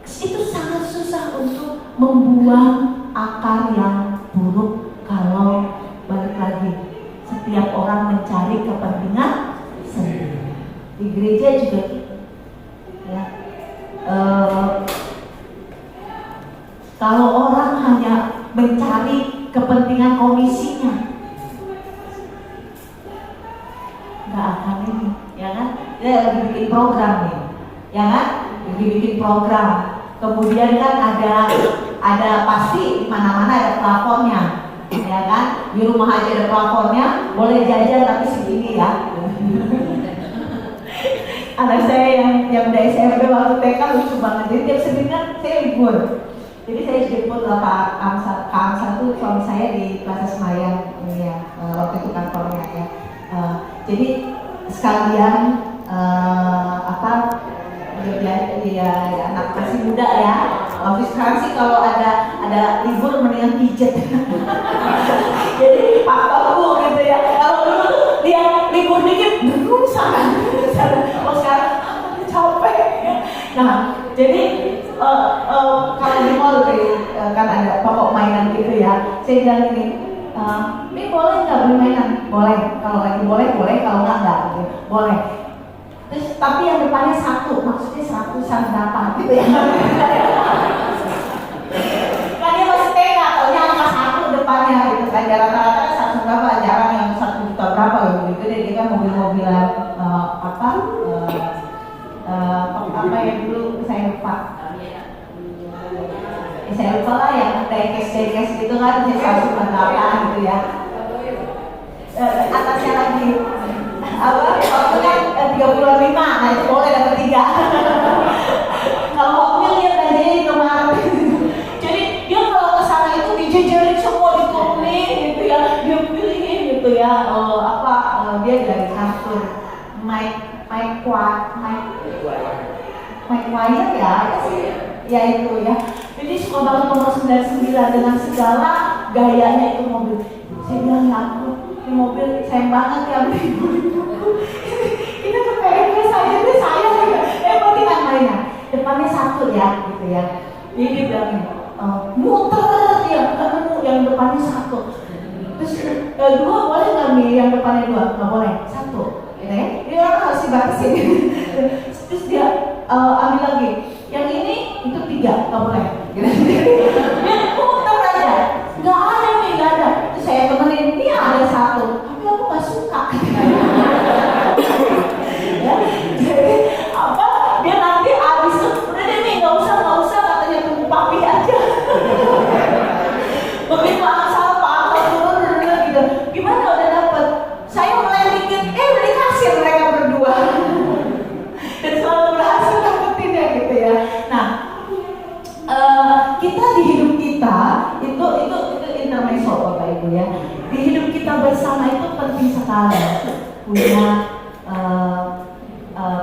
itu sangat susah untuk membuang akar yang buruk kalau balik lagi setiap orang mencari kepentingan sendiri. Di gereja juga gitu. Ya. Kalau orang hanya mencari kepentingan komisinya, nggak akan ini, ya kan? Dia lagi bikin program nih, ya kan? Lagi bikin program. Kemudian kan ada pasti di mana-mana ada plafonnya, ya kan? Di rumah aja ada plafonnya, boleh jajan tapi segini ya. Anak saya yang udah SMP waktu TK lucu banget, jadi tiap Senin kan saya libur. Jadi saya jemput Pak Am1 suami saya di Plaza Senayan ini ya, waktu itu kantornya ya. Jadi sekalian dia anak masih muda ya. Waktu sekarang sih kalau ada libur mendingan pijet. Jadi Pak Bu gitu ya. Kalau dulu tuh dia libur dikit sana. Oh sekarang capek. Nah jadi kalau di mall kan ada pokok mainan gitu ya. Saya bilang ini, ini boleh nggak beli mainan? Boleh. Kalau lagi boleh, kalau nggak gitu. Boleh. Terus tapi yang depannya 1, maksudnya 100-an berapa gitu ya? Kan dia masih TK, taunya angka 1 depannya gitu kan. Rata-rata 100 berapa, jarang yang 1 juta berapa gitu. Dia kan mobil-mobilan apa ya dulu saya lupa. Saya lupa lah yang dekes gitu kan, saya 198 gitu ya. Atasnya lagi apa? Waktu kan 35, nah itu boleh dapat 3. Kalau mobil dia belanjanya di Indomaret. Jadi dia kalau ke sana itu dijejerin semua, diturunin gitu ya, dia pilihin gitu ya. Dia dari kasur Mike Wire ya itu ya. Jadi suka banget nomor 99 dengan segala gayanya itu mobil. Saya bilang ya ampun, ini mobil sayang banget ya beli buku. Kita kepengen saja deh saya juga. Penting kan mainnya. Depannya 1 ya gitu ya. Jadi dia bilang muter ya, bukan yang depannya 1. Terus 2 boleh nggak nih yang depannya 2? Nggak boleh, 1. Gitu ya. Dia orang harus dibatasin. Terus dia ambil lagi. Yang ini itu 3, nggak boleh. Gitu. Dia muter aja. Nggak ada nih, nggak ada. Terus saya temenin, ini ada 1. Tapi aku nggak suka. Ya, jadi apa? Dia nanti habis itu udah deh nih, nggak usah katanya, tunggu papi aja. Begitu asal turun gitu. Gimana udah dapet? Saya mulai dikit, udah dikasih mereka berdua. Dan selalu berhasil dapetin ya gitu ya. Nah, kita di hidup kita itu intermezzo Bapak Ibu ya. Di hidup kita bersama itu penting sekali punya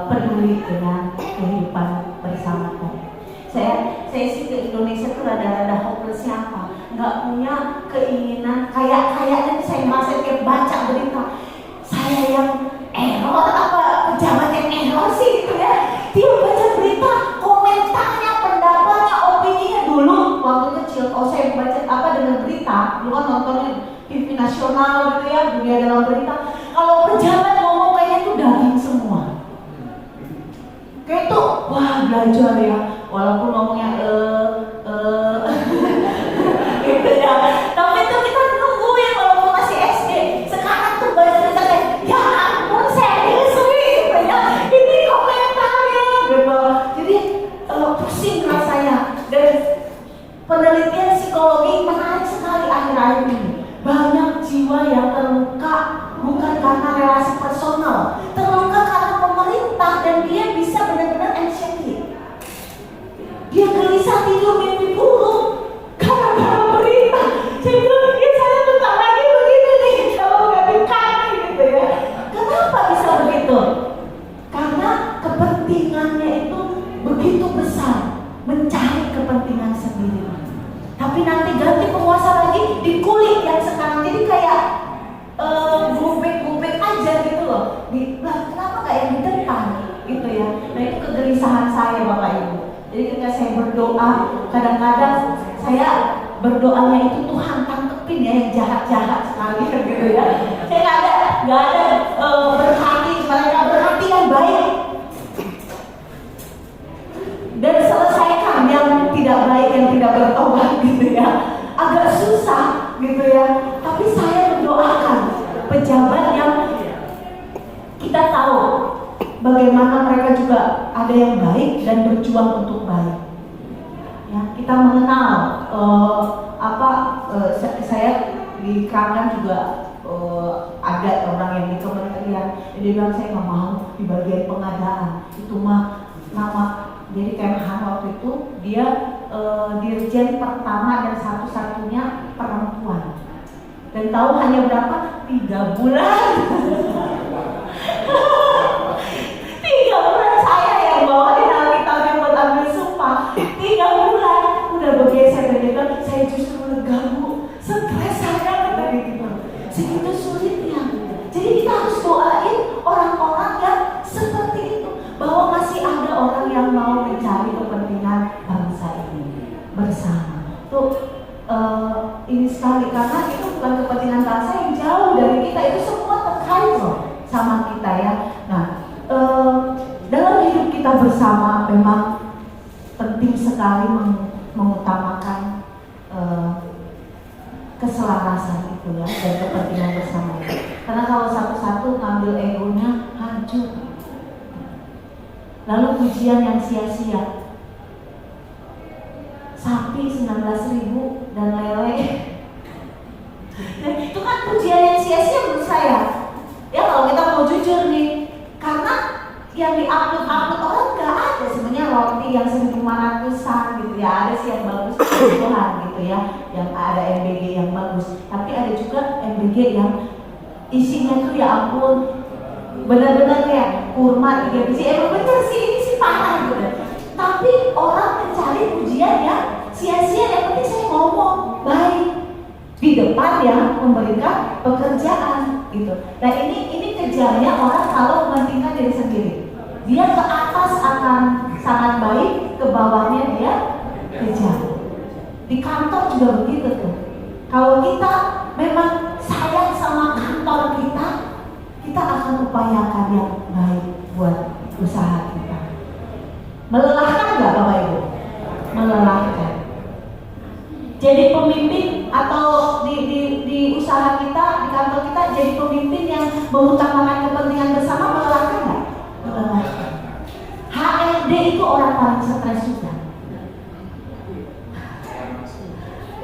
peduli dengan kehidupan bersama tadi. Saya sih ke Indonesia tuh rada-rada hopelessnya apa? Nggak punya keinginan kayaknya saya merasa tiap baca berita saya yang error apa pejabat yang error sih gitu ya. Dia baca berita komentarnya, pendapatnya, opininya dulu waktu kecil. Kalau saya baca dengan berita, dulu kan nontonnya TV nasional gitu ya, dunia dalam berita. Kalau pejabat ngomong kayaknya tuh daging semua. Kayak tuh, wah belajar ya, walaupun ngomongnya gitu ya. Tapi tuh kita nunggu ya walaupun masih SD. Sekarang tuh baca kayak, ya ampun serius gitu ya. Ini komentarnya gitu. Jadi pusing rasanya. Dan penelitian psikologi menarik sekali akhir-akhir ini. Banyak jiwa yang terluka bukan karena relasi personal, terluka karena pemerintah, dan dia bisa benar-benar anxiety. Dia gelisah tidur mimpi buruk karena pemerintah. Saya bilang, ya saya bentar lagi begitu nih kalau nggak dikasih gitu ya. Kenapa bisa begitu? Karena kepentingannya itu begitu besar, mencari kepentingan sendiri. Tapi nanti ganti penguasa lagi, dikulik yang sekarang. Jadi kayak gubek aja gitu loh. Kenapa nggak yang di depan gitu ya? Nah itu kegelisahan saya Bapak Ibu. Jadi ketika saya berdoa, kadang-kadang saya berdoanya itu Tuhan tangkepin ya yang jahat-jahat sekali gitu ya. Saya nggak ada berhati, mereka berhati yang baik. Dan selesaikan yang tidak baik, yang tidak bertobat gitu ya. Agak susah gitu ya. Tapi saya mendoakan pejabat yang kita tahu bagaimana mereka juga ada yang baik dan berjuang untuk baik. Ya, kita mengenal saya di Kangan juga ada orang yang di kementerian. Dia bilang saya nggak mau di bagian pengadaan. Itu mah nama. Jadi Kemhan waktu itu dia dirjen pertama dan satu-satunya perempuan. Dan tahu hanya berapa? 3 bulan. 3 bulan saya yang bawain Alkitabnya buat ambil sumpah. 3 bulan udah bergeser gitu. Saya justru lega Bu. Stres saya tadi gitu. Segitu sulitnya. Jadi kita harus doain orang-orang yang seperti itu, bahwa masih ada orang yang mau mencari kepentingan bangsa ini bersama. Tuh ini sekali, karena itu bukan kepentingan bangsa yang jauh dari kita, itu semua terkait loh sama kita ya. Nah, dalam hidup kita bersama memang penting sekali mengutamakan keselarasan itu ya, dan kepentingan bersama itu. Karena kalau satu-satu ngambil egonya, hancur. Lalu pujian yang sia-sia, sapi 19.000 dan lele. Nah, itu kan pujian yang sia-sia menurut saya. Ya kalau kita mau jujur nih, karena yang diupload orang nggak ada sebenarnya roti yang 1.500-an gitu ya. Ada sih yang bagus Tuhan gitu ya, yang ada MBG yang bagus. Tapi ada juga MBG yang isinya tuh ya ampun, benar-benar ya kurma 3 biji. Bener sih, ini sih parah gitu. Tapi orang mencari pujian yang sia-sia. Yang penting saya ngomong baik di depan yang memberikan pekerjaan gitu. Nah ini kejamnya orang kalau mementingkan diri sendiri. Dia ke atas akan sangat baik, ke bawahnya dia kejam. Di kantor juga begitu tuh. Kalau kita memang sayang sama kantor kita akan upayakan yang baik buat usaha kita. Melelahkan nggak Bapak Ibu? Melelahkan. Jadi pemimpin atau di usaha kita, di kantor kita jadi pemimpin yang mengutamakan kepentingan bersama, melelahkan nggak? Melelahkan. HRD itu orang paling stres juga.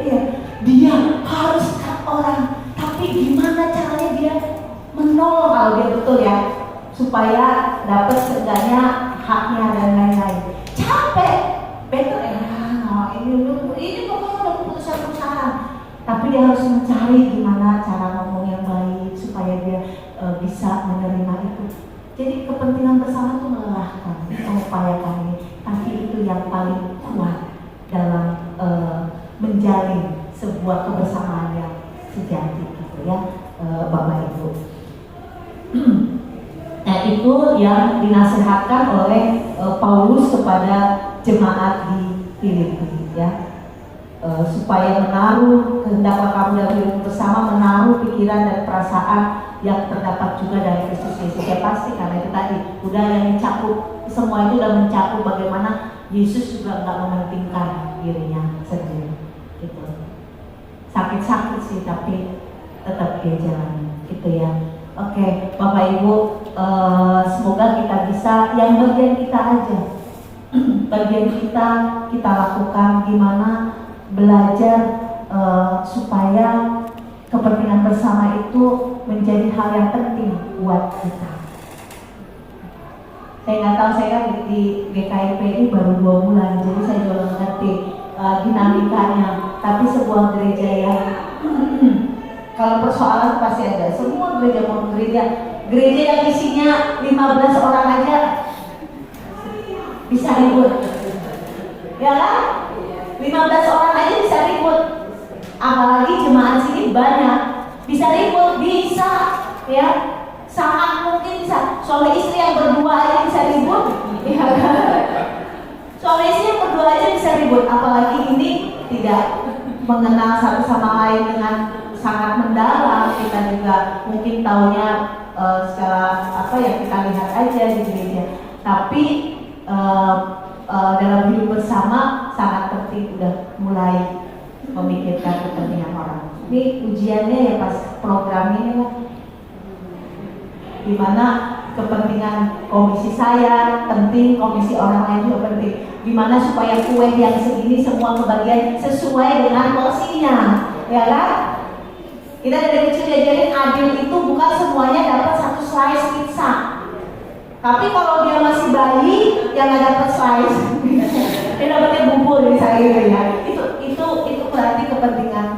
Iya, dia harus cut orang, tapi gimana caranya dia menolong kalau dia betul ya, supaya dapat seenggaknya haknya dan lain-lain. Capek, better ya. Ini pokoknya udah keputusan perusahaan, tapi dia harus mencari gimana cara ngomong yang baik supaya dia bisa menerima itu. Jadi kepentingan bersama itu melelahkan, mengupayakan ini, tapi itu yang paling kuat dalam menjalin sebuah kebersamaan yang sejati gitu ya, Bapak Ibu. Nah itu yang dinasihatkan oleh Paulus kepada jemaat di Filipi ya, supaya menaruh kehendaklah kamu dalam hidup bersama, menaruh pikiran dan perasaan yang terdapat juga dari Kristus Yesus. Ya pasti karena itu tadi udah yang mencakup semua itu, udah mencakup bagaimana Yesus juga nggak mementingkan dirinya sendiri gitu. Sakit-sakit sih tapi tetap dia jalani gitu ya. Oke, Bapak Ibu, semoga kita bisa yang bagian kita aja. Bagian kita lakukan gimana belajar supaya kepentingan bersama itu menjadi hal yang penting buat kita. Saya nggak tahu, saya kan di GKIPI baru 2 bulan, jadi saya juga mengerti dinamikanya. Tapi sebuah gereja yang kalau persoalan pasti ada. Semua gereja mau gereja yang isinya 15 orang aja bisa ribut, ya kan? 15 orang aja bisa ribut, apalagi jemaat sini banyak, bisa ribut, bisa ya, sangat mungkin bisa. Suami istri yang berdua aja bisa ribut, ya kan? Suami istri yang berdua aja bisa ribut, apalagi ini tidak mengenal satu sama lain dengan sangat mendalam. Kita juga mungkin taunya secara apa yang kita lihat aja di gereja, tapi dalam hidup bersama sangat penting, udah mulai memikirkan kepentingan orang. Ini ujiannya ya pas program ini lah, dimana kepentingan komisi saya penting, komisi orang lain juga penting. Gimana supaya kue yang segini semua kebagian sesuai dengan porsinya, ya kan? Kita dari kecil diajarin adil itu bukan semuanya dapat satu slice pizza. Tapi kalau dia masih bayi yang nggak dapat slice, dia dapatnya bubur misalnya ya. Itu berarti kepentingan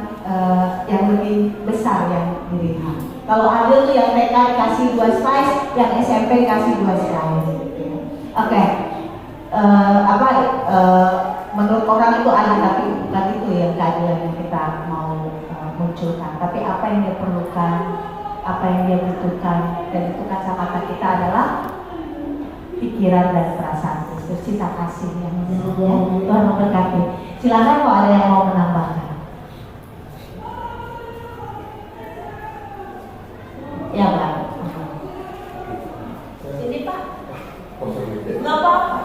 yang lebih besar yang dilihat. Kalau adil tuh yang TK kasih 2 slice, yang SMP kasih 2 slice. Oke. Menurut orang itu adil, tapi bukan itu yang keadilan yang kita mau munculkan. Tapi apa yang dia perlukan, apa yang dia butuhkan, dan itu kacamata kita adalah pikiran dan perasaan Kristus, cinta kasih yang menurutnya. Tuhan memberkati. Silakan kalau ada yang mau menambahkan. Ya Pak. Ini Pak. Nggak apa-apa.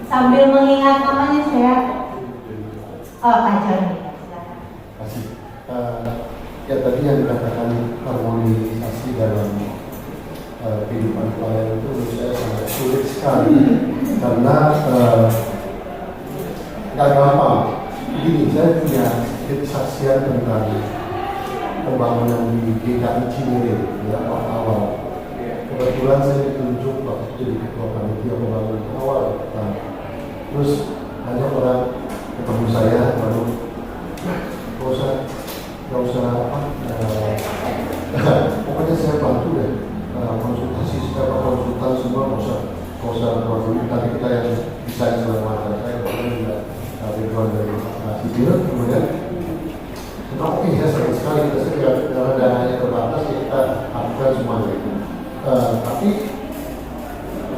Sambil mengingat namanya saya. Kak Joni. Kasih. Ya tadi yang dikatakan harmonisasi dalam kehidupan pelayan itu menurut saya sangat sulit sekali karena nggak gampang. Begini, saya punya kesaksian tentang pembangunan di GKI Cinere ya, awal. Kebetulan saya ditunjuk waktu itu jadi ketua panitia pembangunan awal. Nah, terus banyak orang ketemu saya, lalu nggak usah apa, pokoknya saya bantu deh, konsultasi setiap konsultan semua nggak usah bantu. Nanti kita yang bisa selama saya kemudian juga background dari sipil, kemudian oke ya senang sekali kita segera karena dananya terbatas ya kita lakukan semuanya. Tapi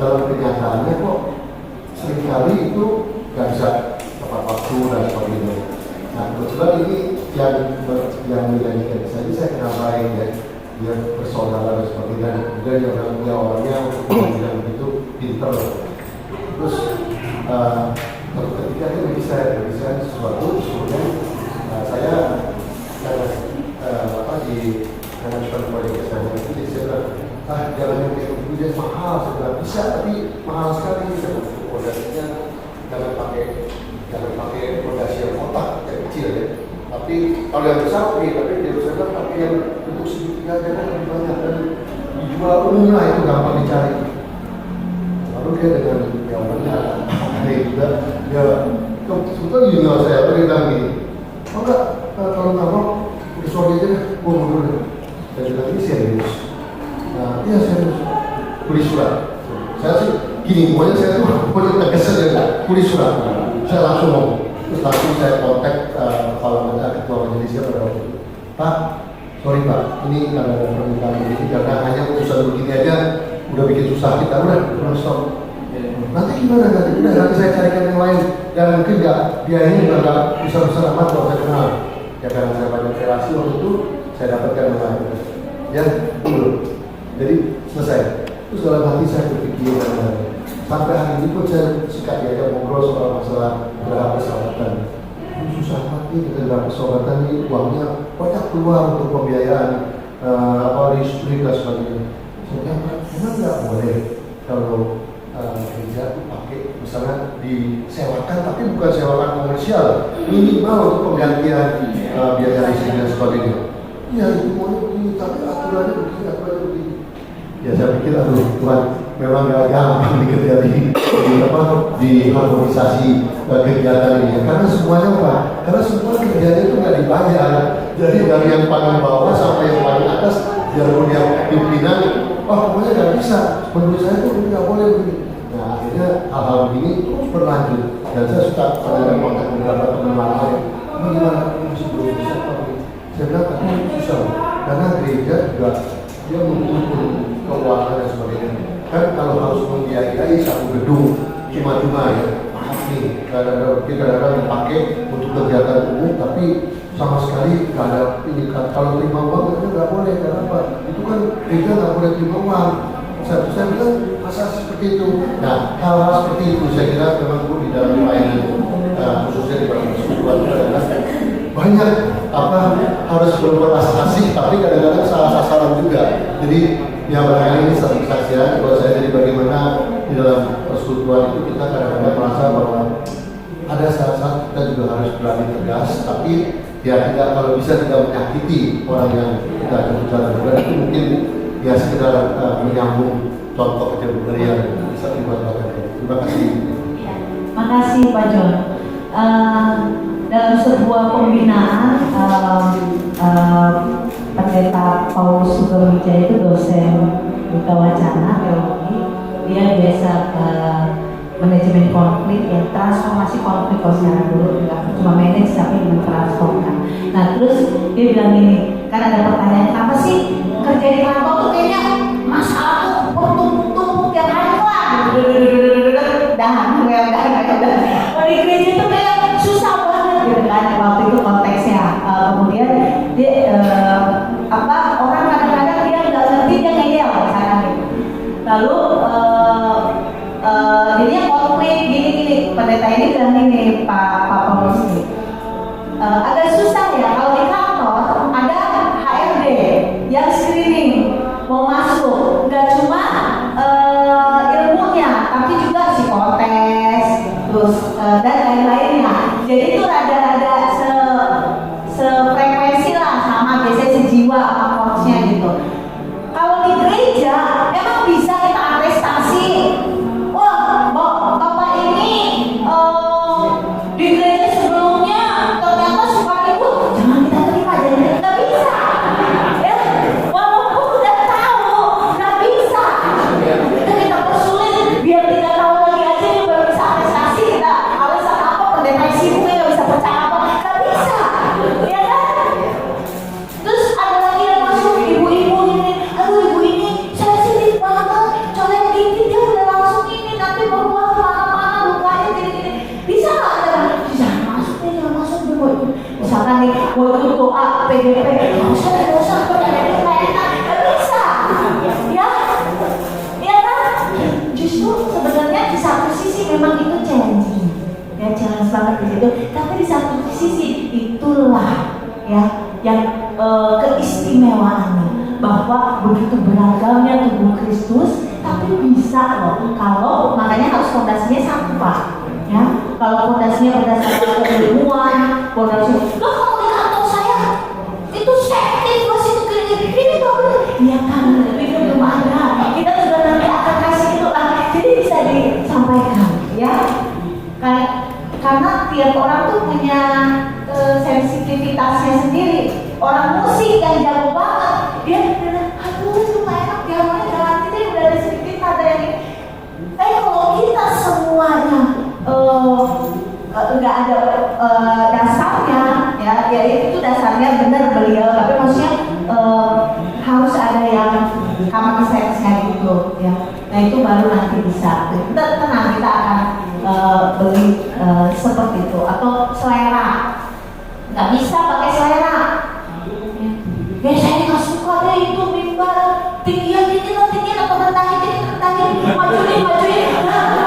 dalam kenyataannya kok seringkali itu nggak bisa tepat waktu dan sebagainya. Nah kebetulan ini yang menjadikan saya kenal baik ya, dia bersaudara dan sebagainya, kemudian dia orangnya untuk bilang begitu pinter. Terus satu ketika dia bagi saya sesuatu, kemudian saya karena proyek saya itu saya bilang, jalan yang kayak gitu dia mahal, saya bilang bisa tapi mahal sekali. Fondasinya jangan pakai fondasi yang kotak yang kecil ya. Tapi kalau yang besar oke, tapi dia bisa bilang pakai yang untuk segitiga aja kan lebih banyak dan dijual umum lah, itu gampang dicari. Lalu dia dengan jawabannya aneh juga, ya sebetulnya junior saya dia bilang gini, oh enggak, kalau nggak mau sorry aja deh, gue mundur deh. Saya bilang ini serius. Nah, iya serius. Tulis surat. Saya sih gini, pokoknya saya tuh tegas aja, tulis surat. Saya langsung ngomong. Terus langsung saya kontak ketua majelisnya pada waktu itu. Pak, sorry Pak, ini karena ada permintaan begini, karena hanya urusan begini aja udah bikin susah kita, udah stop. Nanti gimana nanti saya carikan yang lain yang mungkin nggak biayanya juga nggak besar amat kalau saya kenal. Ya karena saya banyak relasi waktu itu saya dapatkan yang lain. Ya, belum. Jadi selesai. Terus dalam hati saya berpikir sampai hari ini pun saya suka diajak ngobrol soal masalah berapa persahabatan. Susah mati dengan berapa persahabatan ini uangnya banyak keluar untuk pembiayaan listrik dan sebagainya. Saya memang nggak boleh kalau gereja pakai misalnya disewakan, tapi bukan sewakan komersial, minimal untuk penggantian biaya listrik dan sebagainya. Iya itu mau begini, tapi aturannya begini. Ya saya pikir aduh Tuhan memang gak gampang diharmonisasi kegiatan ini, karena semuanya Pak, karena semua kerjanya itu nggak dibayar. Jadi dari yang paling bawah sampai yang paling atas, biarpun yang pimpinan, pokoknya nggak bisa. Menurut saya itu nggak boleh begini. Nah akhirnya hal-hal begini terus berlanjut, dan saya suka pada kontak beberapa teman lain. Bagaimana masih belum bisa Pak? Saya bilang susah, karena gereja juga dia mengumpul keuangan dan sebagainya. Kan kalau harus membiayai satu gedung cuma-cuma ya, maaf nih, kadang-kadang dipakai untuk kegiatan umum, tapi sama sekali nggak ada ini. Kalau terima uang itu nggak boleh, karena apa? Itu kan gereja nggak boleh terima uang. Saya bilang masa seperti itu. Nah hal-hal seperti itu saya kira memang di dalam pelayanan khususnya di dalam persekutuan banyak harus berbuat asik, tapi kadang-kadang salah sasaran juga. Jadi ya barangkali ini satu kesaksian buat saya, jadi bagaimana di dalam persekutuan itu kita kadang-kadang merasa bahwa ada saat-saat kita juga harus berani tegas, tapi ya tidak, kalau bisa tidak menyakiti orang yang kita akan bicara. Dan itu mungkin ya sekedar menyambung contoh kecil yang bisa dibuat. Terima kasih. Ya, makasih Pak John. Dalam sebuah pembinaan, Pendeta Paulus Sugawijaya itu dosen buka wacana teologi. Dia biasa manajemen konflik, ya transformasi konflik kalau sekarang dulu nggak cuma manage tapi mentransformkan. Nah terus dia bilang ini, kan ada pertanyaan, kenapa sih kerja di kantor tuh kayaknya masalah tuh bertumpuk-tumpuk yang ada lah. Di gereja itu kayak susah banget gitu kan, waktu itu konteksnya. Kemudian dia orang kadang-kadang dia nggak ngerti, dia ngeyel misalkan gitu. Lalu jadinya konflik gini-gini. Pendeta ini bilang ini Pak Paulus ini agak susah ya kalau di kantor ada HRD yang screening mau masuk, nggak cuma ilmunya tapi juga psikotes terus dan lain-lainnya. Jadi itu rada-rada sefrekuensi lah sama, biasanya sejiwa sama coachnya gitu. Kalau di gereja emang bisa kita prestasi. Wah, bapak ini di gereja sebelumnya ternyata suka ikut, jangan kita terima, jadi nggak bisa. Ya, walaupun udah tahu nggak bisa, kita persulit biar tidak tahu lagi aja yang baru bisa prestasi. Kita alasan apa, pendeta sibuk nggak bisa percaya apa, nggak bisa, ya kan? Terus ada lagi yang masuk ibu-ibu ini, aduh ibu ini sensitif banget, colek dikit dia udah langsung ini nanti berbuah kemana-mana lukanya gini-gini. Bisa nggak ada? Jangan masuk nih, jangan masuk dulu. Misalkan nih mau ikut doa PDP, nggak usah PDP nggak enak, nggak bisa, ya, ya kan? Justru sebenarnya di satu sisi memang itu challenging, ya challenge banget di situ. Tapi di satu sisi itulah ya yang keistimewaannya, bahwa begitu beragamnya tubuh Kristus, tapi bisa loh kalau, makanya harus fondasinya satu Pak, ya. Kalau fondasinya berdasarkan keilmuan, fondasi, loh kalau di kantor saya itu sektif masih itu ini nggak boleh, ya kan, itu belum ada, kita juga nanti akan kasih itu, jadi bisa disampaikan, ya. Karena tiap orang tuh punya sensitivitasnya sendiri. Orang musik yang jago banget, dia bilang, aduh itu nggak enak, pianonya jangan ini udah ada sedikit nada yang ini. Kalau kita semuanya nggak ada dasarnya, ya itu dasarnya benar beliau, tapi maksudnya harus ada yang common sense-nya gitu, ya. Nah itu baru nanti bisa. Tenang, kita akan beli seperti itu, atau selera. Nggak bisa pakai selera. Ya saya nggak suka deh itu mimbar tinggian atau rentahin, majuin. Nah,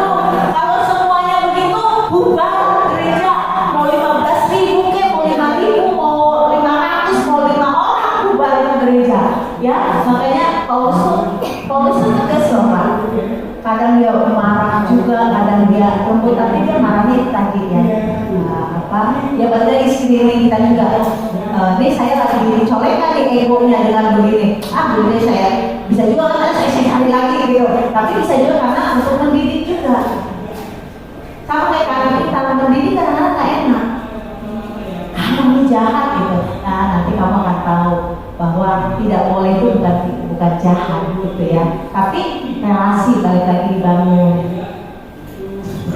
kalau semuanya begitu, bubar gereja. Mau 15.000 ke, mau 5.000, mau 500, mau 5 orang, bubar gereja. Ya, makanya Paulus itu tegas loh Pak. Kadang dia marah juga, kadang dia lembut, tapi dia marahnya itu tadi ya. Ya balik dari sekeliling kita juga. Ini saya lagi dicolekkan nih egonya dengan begini. Begini saya bisa juga kan saya cari lagi gitu. Tapi bisa juga karena untuk mendidik juga. Sama kayak karena kita mendidik kadang-kadang nggak enak. Kamu jahat gitu. Nah nanti kamu akan tahu bahwa tidak boleh itu bukan jahat gitu ya. Tapi relasi balik lagi dibangun.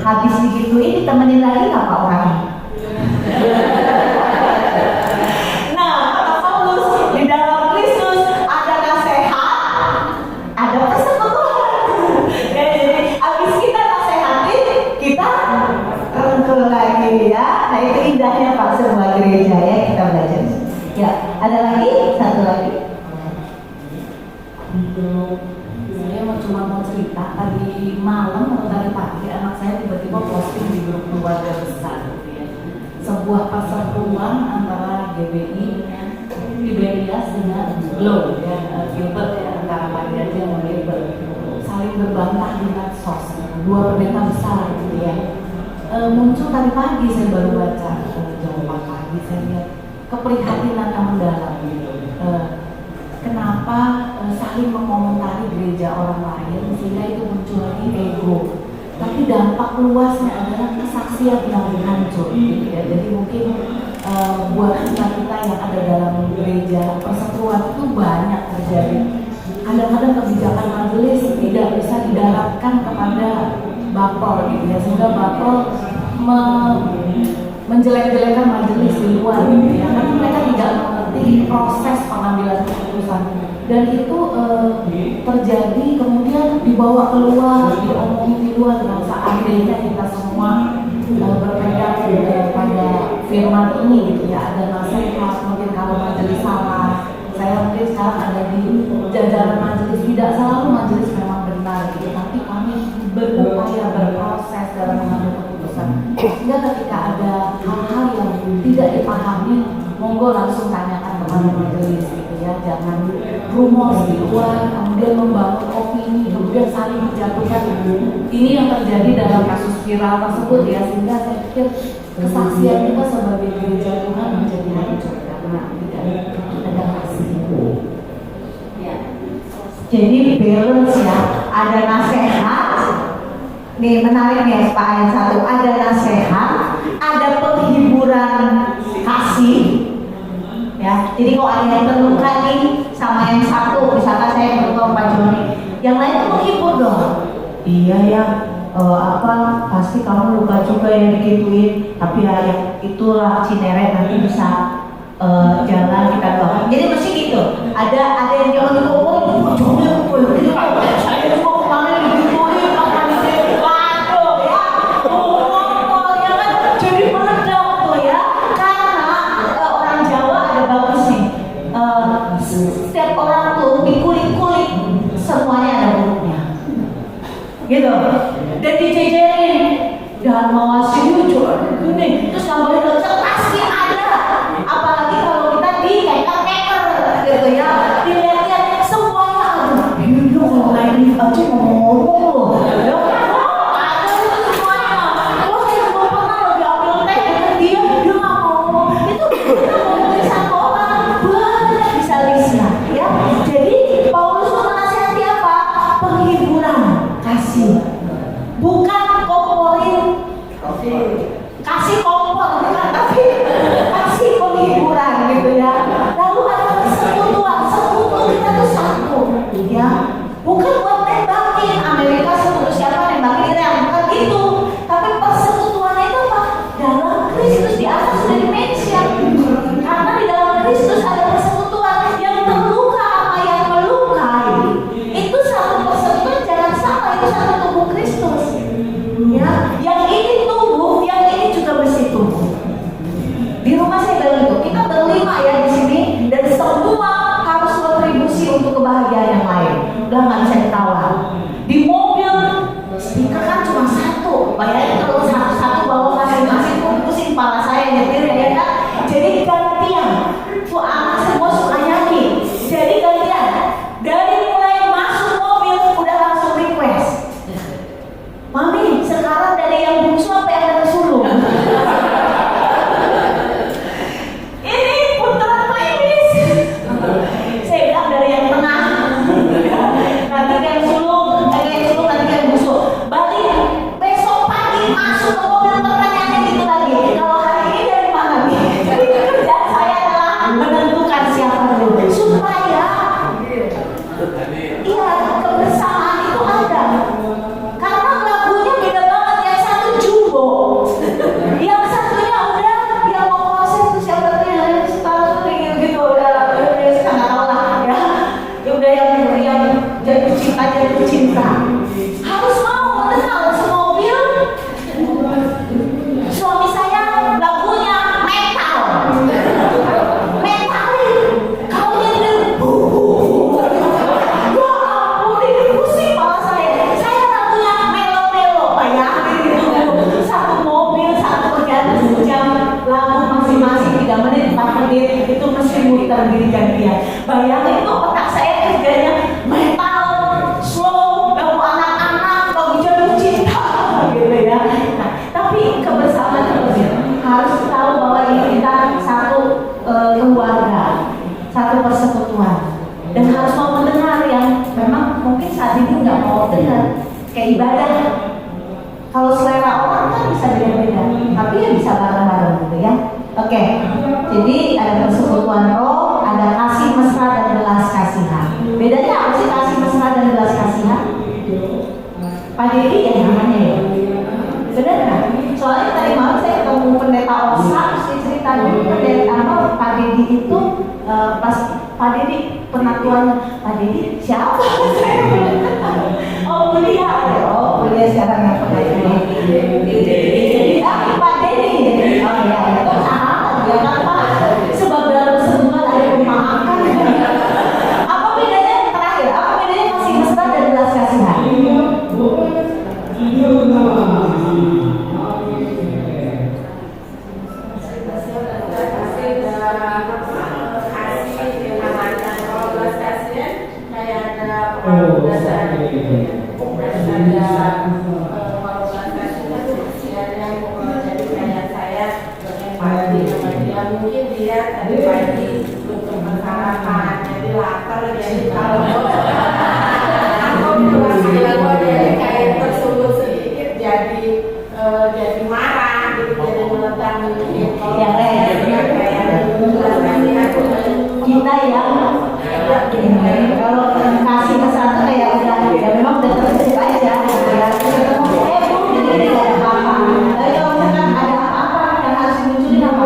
Habis digituin ditemenin lagi nggak Pak orangnya? Nah, kata Paulus, di dalam Kristus ada nasihat, ada persekutuan. Ya, jadi habis kita nasihatin, kita rengkuh lagi ya. Nah itu indahnya Pak sebuah gereja ya, kita belajar. Ya, ada lagi, satu lagi. Saya mau cerita, tadi malam atau tadi pagi anak saya tiba-tiba posting di grup keluarga besar gitu ya. Sebuah perseteruan antara GBI Tiberias dengan Glow ya, Gilbert ya, antara Pak Gaji sama Gilbert saling berbantah di medsos, dua pendeta besar gitu ya. Muncul tadi pagi saya baru baca jam 4 pagi, saya lihat keprihatinan yang mendalam gitu. Kenapa saling mengomentari gereja orang lain sehingga itu muncul lagi ego, tapi dampak luasnya adalah kesaksian yang hancur gitu ya. Jadi mungkin buat kita yang ada dalam gereja perseteruan itu banyak terjadi. Kadang-kadang kebijakan majelis tidak bisa didaratkan kepada bapol gitu ya, sehingga bapol menjelek-jelekan majelis di luar gitu ya, karena mereka tidak mengerti proses pengambilan keputusan, dan itu terjadi kemudian dibawa keluar, diomongin di luar. Dengan seandainya kita semua berpegang pada firman ini gitu ya, ada nasihat, mungkin kalau majelis salah, saya mungkin sekarang ada di jajaran majelis, tidak selalu majelis memang benar gitu, tapi kami berupaya berproses dalam mengambil keputusan, sehingga ketika ada hal-hal yang tidak dipahami, monggo langsung tanyakan kepada majelis gitu ya, jangan rumor di luar kemudian membangun opini ini, kemudian saling menjatuhkan. Ini yang terjadi dalam kasus viral tersebut ya, sehingga saya pikir kesaksian kita sebagai gereja Tuhan menjadi hancur karena tidak ada kasih. Ya. Jadi balance ya, ada nasihat. Nih menarik nih Pak ayat 1, ada nasihat, ada penghiburan kasih. Ya, jadi kalau ada yang terluka nih sama yang satu, misalkan saya terluka Pak Joni, yang lain tuh menghibur dong. Iya ya, pasti kamu luka juga ya digituin, tapi ya itulah Cinere nanti bisa jalan kita doakan. Jadi mesti gitu. Ada yang jangan dikobong, jangan dikobong. Saya cuma kemarin digituin, apa nih? Waduh ya, ya kan jadi meledak tuh ya. Karena orang Jawa ada bagus nih. Setiap orang tuh dikulik-kulik semuanya ada buruknya. Gitu. Dan dijejerin dan mawasi lucu gini terus nambahin dosa pasti ada, apalagi kalau kita dikeker gitu ya, dilihat-lihat semuanya ada. Iya kalau kayak ini aja ngomong ya ada itu semuanya. Kalau saya belum pernah loh diambil teh dengan dia nggak mau, itu kita ngomongin sama orang banyak bisa lisnya ya. Jadi Paulus itu menasihati apa? Penghiburan kasih, bukan komporin kasih kompor bukan, tapi kasih penghiburan gitu ya. Lalu ada persekutuan, sekutu kita tuh satu ya, bukan buat nembakin Amerika sekutu siapa nembakin Iran, bukan gitu, tapi persekutuannya itu apa? Dalam Kristus, di atas sudah dimention, karena di dalam Kristus ada persekutuan. Yang terluka sama yang melukai itu satu persekutuan, jangan salah, itu satu tubuh Kristus ya. Yang ini tumbuh, yang ini juga mesti tumbuh. Di rumah saya bilang itu, kita berlima ya di sini, dan semua harus kontribusi untuk kebahagiaan yang lain. Udah nggak bisa ditawar. Di mobil, speaker kan cuma satu. Bayangin kalau satu-satu bawa masing-masing, pusing kepala saya nyetir ya kan. Jadi gantian. Tuh anak semua suka nyanyi. Jadi gantian. Dari mulai masuk mobil udah langsung request. Mami, sekarang dari yang bungsu apa yang ada sulung? Ini puteran playlist. Saya bilang dari yang tengah. Nanti yang sulung, nanti yang bungsu. Balik besok pagi masuk ke mobil pertanyaannya gitu lagi. Kalau hari ini dari mana nih? Jadi kerjaan saya adalah menentukan siapa dulu supaya iya kebersamaan itu ada. Karena lagunya beda banget, yang satu jumbo, yang satunya udah yang mau proses itu siapa tuh yang setahun gitu udah nggak tahu lah ya udah yang jatuh cinta harus mau mengenal semobil. Suami saya lagunya metal kalau dia ini pusing malah saya lagunya melo-melo bayangin gitu. Satu mobil, satu perjalanan sejam, lagu masing-masing 3 menit, 4 menit, itu mesti muter diri gantian. Bayangin itu otak saya kerjanya metal, slow, lagu anak-anak, lagu jatuh cinta gitu ya. Nah, tapi kebersamaan terus harus tahu bahwa ini kita satu keluarga, satu persekutuan, dan harus mau mendengar yang memang mungkin saat ini nggak mau dengar kayak ibadah. Kalau selera orang kan bisa beda-beda, tapi ya bisa bareng-bareng gitu ya. Oke, jadi ada persekutuan roh, ada kasih mesra dan belas kasihan. Bedanya apa sih kasih mesra dan belas kasihan? Pak Dedi ya namanya ya. Benar kan? Soalnya tadi malam saya ketemu pendeta Osa, saya cerita dulu pendeta Pak Dedi itu pas Pak Dedi penatuannya, Pak Dedi siapa? Oh kuliah sekarang yang Pak Dedi. Jadi Pak Dedi. Oh ya itu sama ya kan Pak. Sebab dalam persekutuan ada memaafkan. Apa bedanya terakhir? Apa bedanya kasih mesra dan belas kasihan? mungkin dia tadi pagi untuk sarapan jadi lapar jadi kalau aku bilang jadi kayak tersebut sedikit jadi marah gitu jadi meledak gitu Ya, kayak kita yang kalau kasih ke satu kayak udah ya memang udah terus aja gitu ya. Jadi tidak ada apa-apa. Tapi kalau misalkan ada apa-apa yang harus munculin apa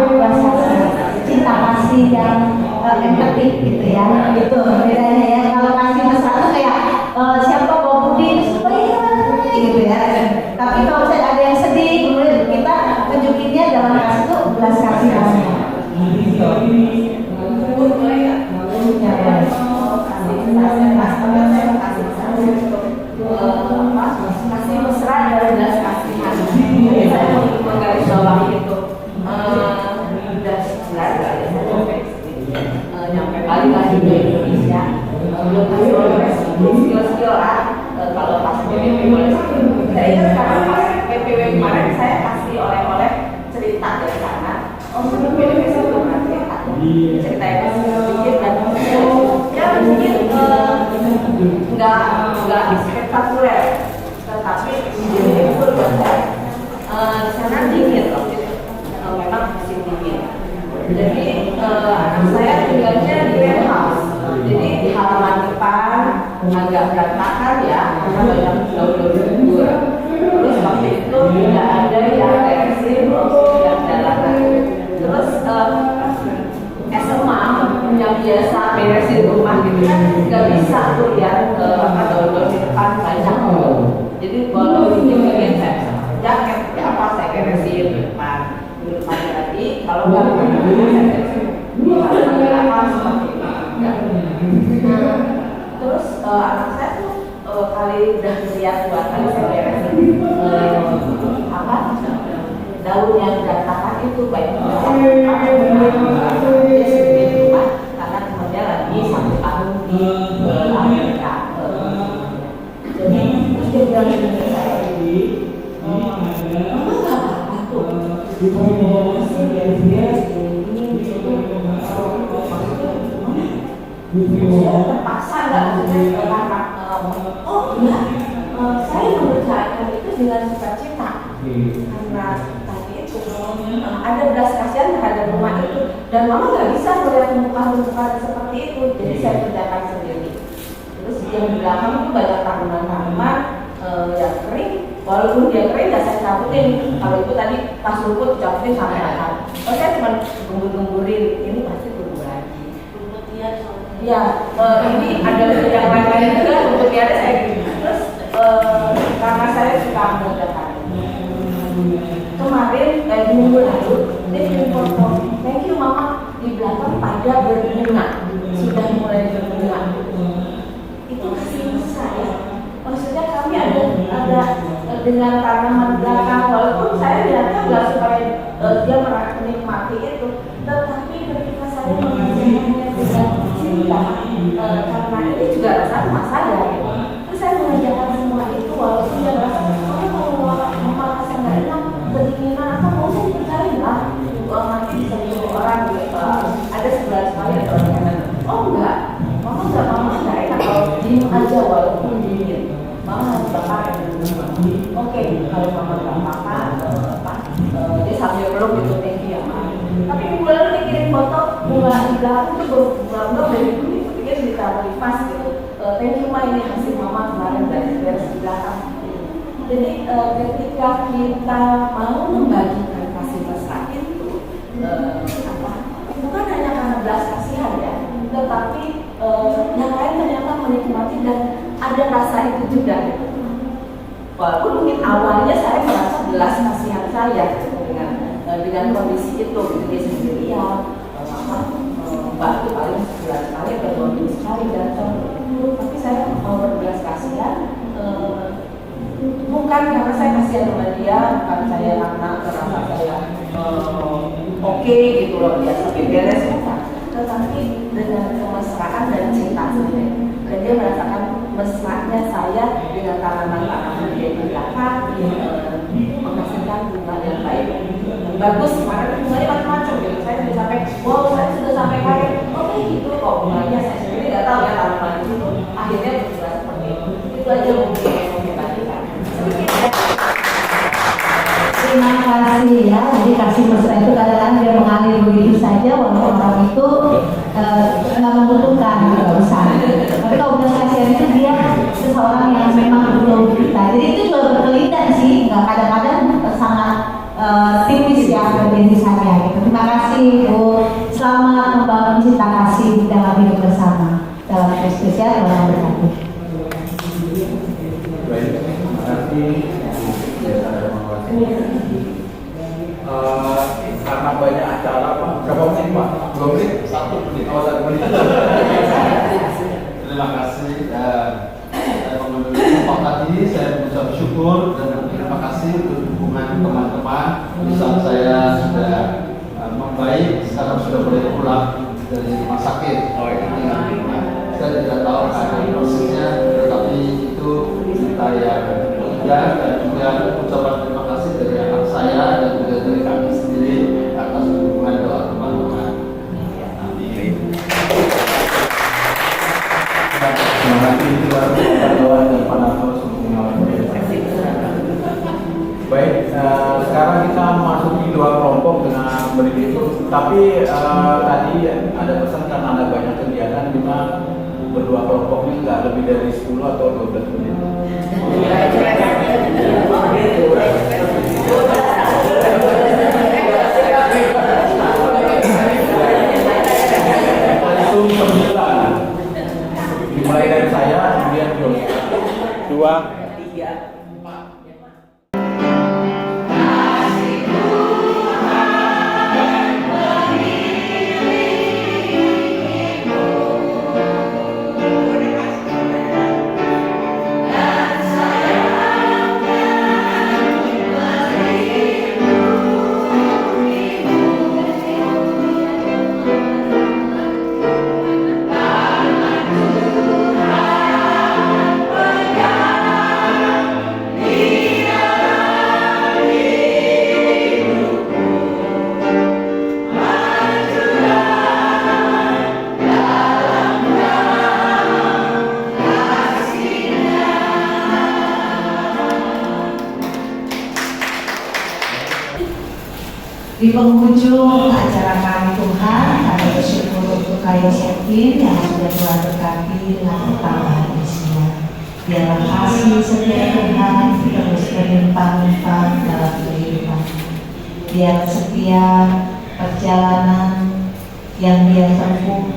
cinta kasih yang empatik gitu ya. Itu bedanya ya. Kalau kasih ke satu kayak siapa bawa budi terus gitu ya. Tapi kalau misalnya ada yang sedih kemudian kita tunjukinnya dalam kasih itu belas kasih. Kasih mesra dari belas kasihan. Saya mau menggaris bawah itu nyampe kali lagi ke Indonesia belum kasih oleh skill-skill kalau pas PPW boleh saya ingat karena pas PPW kemarin saya kasih oleh-oleh cerita dari sana sebelum PPW saya belum cerita yang sedikit dan ya mungkin nggak spektakuler tetapi meaningful buat saya di sana dingin waktu itu memang musim dingin jadi anak saya tinggalnya di warehouse jadi di halaman depan agak berantakan ya karena banyak daun-daun gugur terus waktu itu tidak ada yang ekstrim yang jalanan terus as a mom yang biasa beresin rumah gitu kan nggak bisa tuh lihat daun-daun di depan banyak jadi kalau ingin saya jaket ya apa saya beresin di depan lagi kalau nggak saya beresin apa seperti itu terus anak saya tuh kali udah lihat buat kali saya beresin daun yang berantakan itu baik dia sendiri di rumah karena temannya lagi satu tahun di Amerika jadi terus dia bilang ke saya mama nggak apa-apa tuh saya terpaksa nggak karena oh iya saya mengerjakan itu dengan sukacita karena tadi itu ada belas kasihan terhadap rumah itu dan mama nggak bisa melihat tumpukan-tumpukan seperti itu jadi saya kerjakan sendiri terus yang di belakang itu banyak tanaman-tanaman yang kering walaupun dia kering nggak saya cabutin kalau itu tadi pas rumput cabutin sampai akar saya cuma gembur-gemburin ini pasti tumbuh lagi ya ini ada yang lain-lain juga untuk biarnya saya gini terus karena saya suka mengerjakan kemarin minggu lalu dia kirim foto thank you mama di belakang pada berbunga sudah mulai berbunga itu kasih mesra ya maksudnya kami ada dengan tanaman belakang walaupun saya lihatnya nggak supaya dia menikmati itu tetapi ketika saya mengerjakannya dengan cinta karena ini juga rasa rumah saya gitu. Terus saya mengerjakan semua itu walaupun dia merasa mama rasa nggak enak kedinginan apa mau saya dicariin lah nanti bisa nyuruh orang gitu ada 11 kali ada orang yang oh enggak mama nggak enak kalau dingin aja walaupun dingin mama harus bakar oke kalau mama nggak makan dia sambil peluk gitu thank you ya mama tapi minggu lalu dia kirim foto bunga di belakang itu bunga dari dulu itu dia ditaruh di pas gitu thank you ma ini hasil mama kemarin dari di belakang jadi ketika kita mau membagikan kasih mesra itu bukan hanya karena belas kasihan ya tetapi yang lain ternyata menikmati dan ada rasa itu juga gitu. Walaupun mungkin awalnya saya merasa belas kasihan saya gitu, dengan kondisi itu gitu dia sendirian bantu paling 11 kali atau 2 minggu sekali datang tapi saya mau berbelas kasihan bukan karena saya kasihan sama dia bukan saya karena merasa saya oke gitu loh dia sampai beres bukan tetapi dengan kemesraan dan cinta saya dan dia merasakan mesranya saya dengan tanaman-tanaman dia di belakang menghasilkan bunga yang baik bagus kemarin bunganya macam-macam gitu saya bisa sampai wow, saya sudah sampai kayak oh kayak gitu kok. Mulanya saya sendiri nggak tahu ya kalau lagi itu akhirnya berubah seperti itu aja mungkin yang mau kita lakukan. Terima kasih ya. Jadi kasih mesra itu kadang-kadang dia mengalir begitu saja, walaupun orang itu nggak membutuhkan, nggak usah. Tapi kalau udah kasihan itu dia seseorang yang memang butuh kita. Jadi itu juga berkelindan sih, nggak kadang-kadang sangat tipis ya kebiasaannya. Gitu. Terima kasih Bu. Selamat membangun cinta kasih dalam hidup bersama. Dalam Kristus ya, Tuhan berkati. Baik, terima kasih. Karena banyak acara Pak, berapa menit Pak? 2 menit? 1 menit? Oh, 1 menit. Terima kasih dan saya mengucapkan Pak tadi saya mengucap syukur dan terima kasih untuk dukungan teman-teman. Di saat saya sudah membaik, sekarang sudah boleh pulang dari rumah sakit. Oh iya. Saya tidak tahu keadaan persisnya, tetapi itu kita yang indah dan juga ucapan terima kasih dari anak saya dan juga dari kami sendiri atas dukungan doa teman-teman. Terima kasih juga doa dan panasnya untuk mengawal. Baik, sekarang kita memasuki 2 kelompok dengan beribu. Tapi tadi ada pesan karena ada banyak kegiatan kita berdua kelompoknya nggak lebih dari 10 atau 12 menit. Langsung 9. Dimulai dari saya, kemudian John. 2, 3, 4. Di penghujung acara kami Tuhan, kami bersyukur untuk Kayu Septin yang sudah Tuhan berkati dengan pertambahan usia. Biarlah kasih setia Tuhan terus berlimpah-limpah dalam kehidupan. Biar setiap perjalanan yang dia tempuh,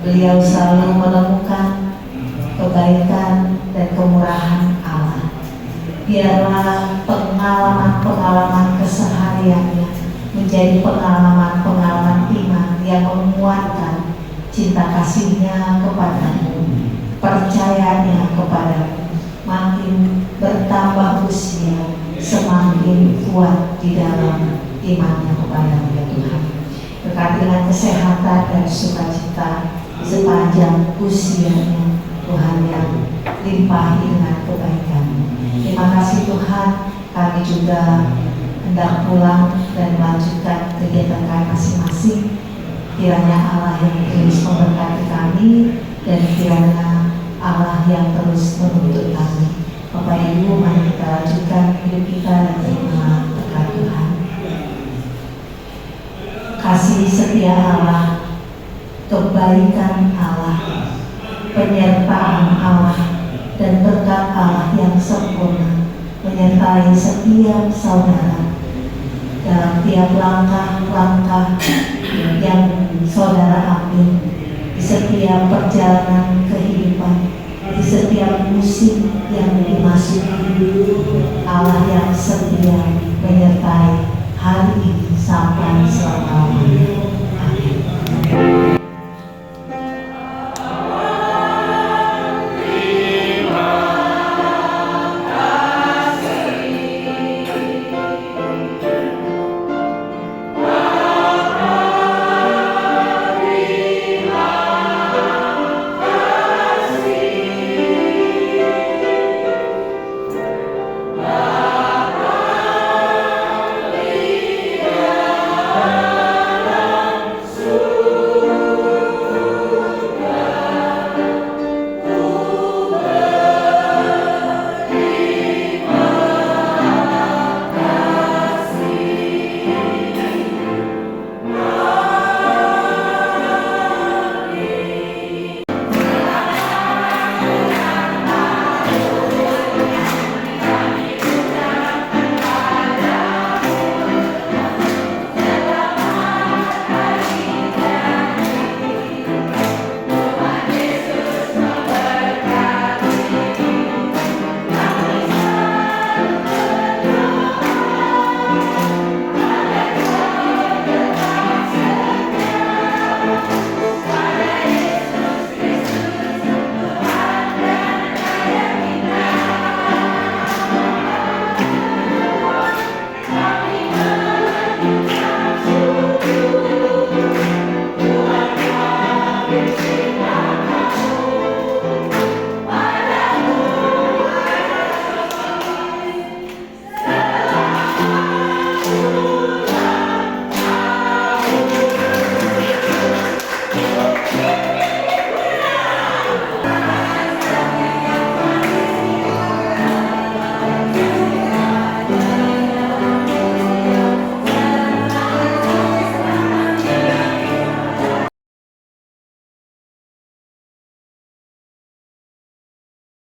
beliau selalu menemukan kebaikan dan kemurahan Allah. Biarlah pengalaman-pengalaman kesehariannya menjadi pengalaman-pengalaman iman yang menguatkan cinta kasihnya kepadamu, percayanya kepadamu. Makin bertambah usia, semakin kuat di dalam imannya kepadamu ya Tuhan. Berkati dengan kesehatan dan sukacita sepanjang usianya, Tuhan yang limpahi dengan kebaikan. Terima kasih Tuhan, kami juga hendak pulang dan melanjutkan kegiatan kami masing-masing. Kiranya Allah yang terus memberkati kami dan kiranya Allah yang terus menuntut kami. Bapak Ibu, mari kita lanjutkan hidup kita dan terima berkat Tuhan. Kasih setia Allah, kebaikan Allah, penyertaan Allah, dan berkat Allah yang sempurna menyertai setiap saudara dalam tiap langkah-langkah yang saudara ambil di setiap perjalanan kehidupan, di setiap musim yang dimasuki. Allah yang setia menyertai hari ini sampai selama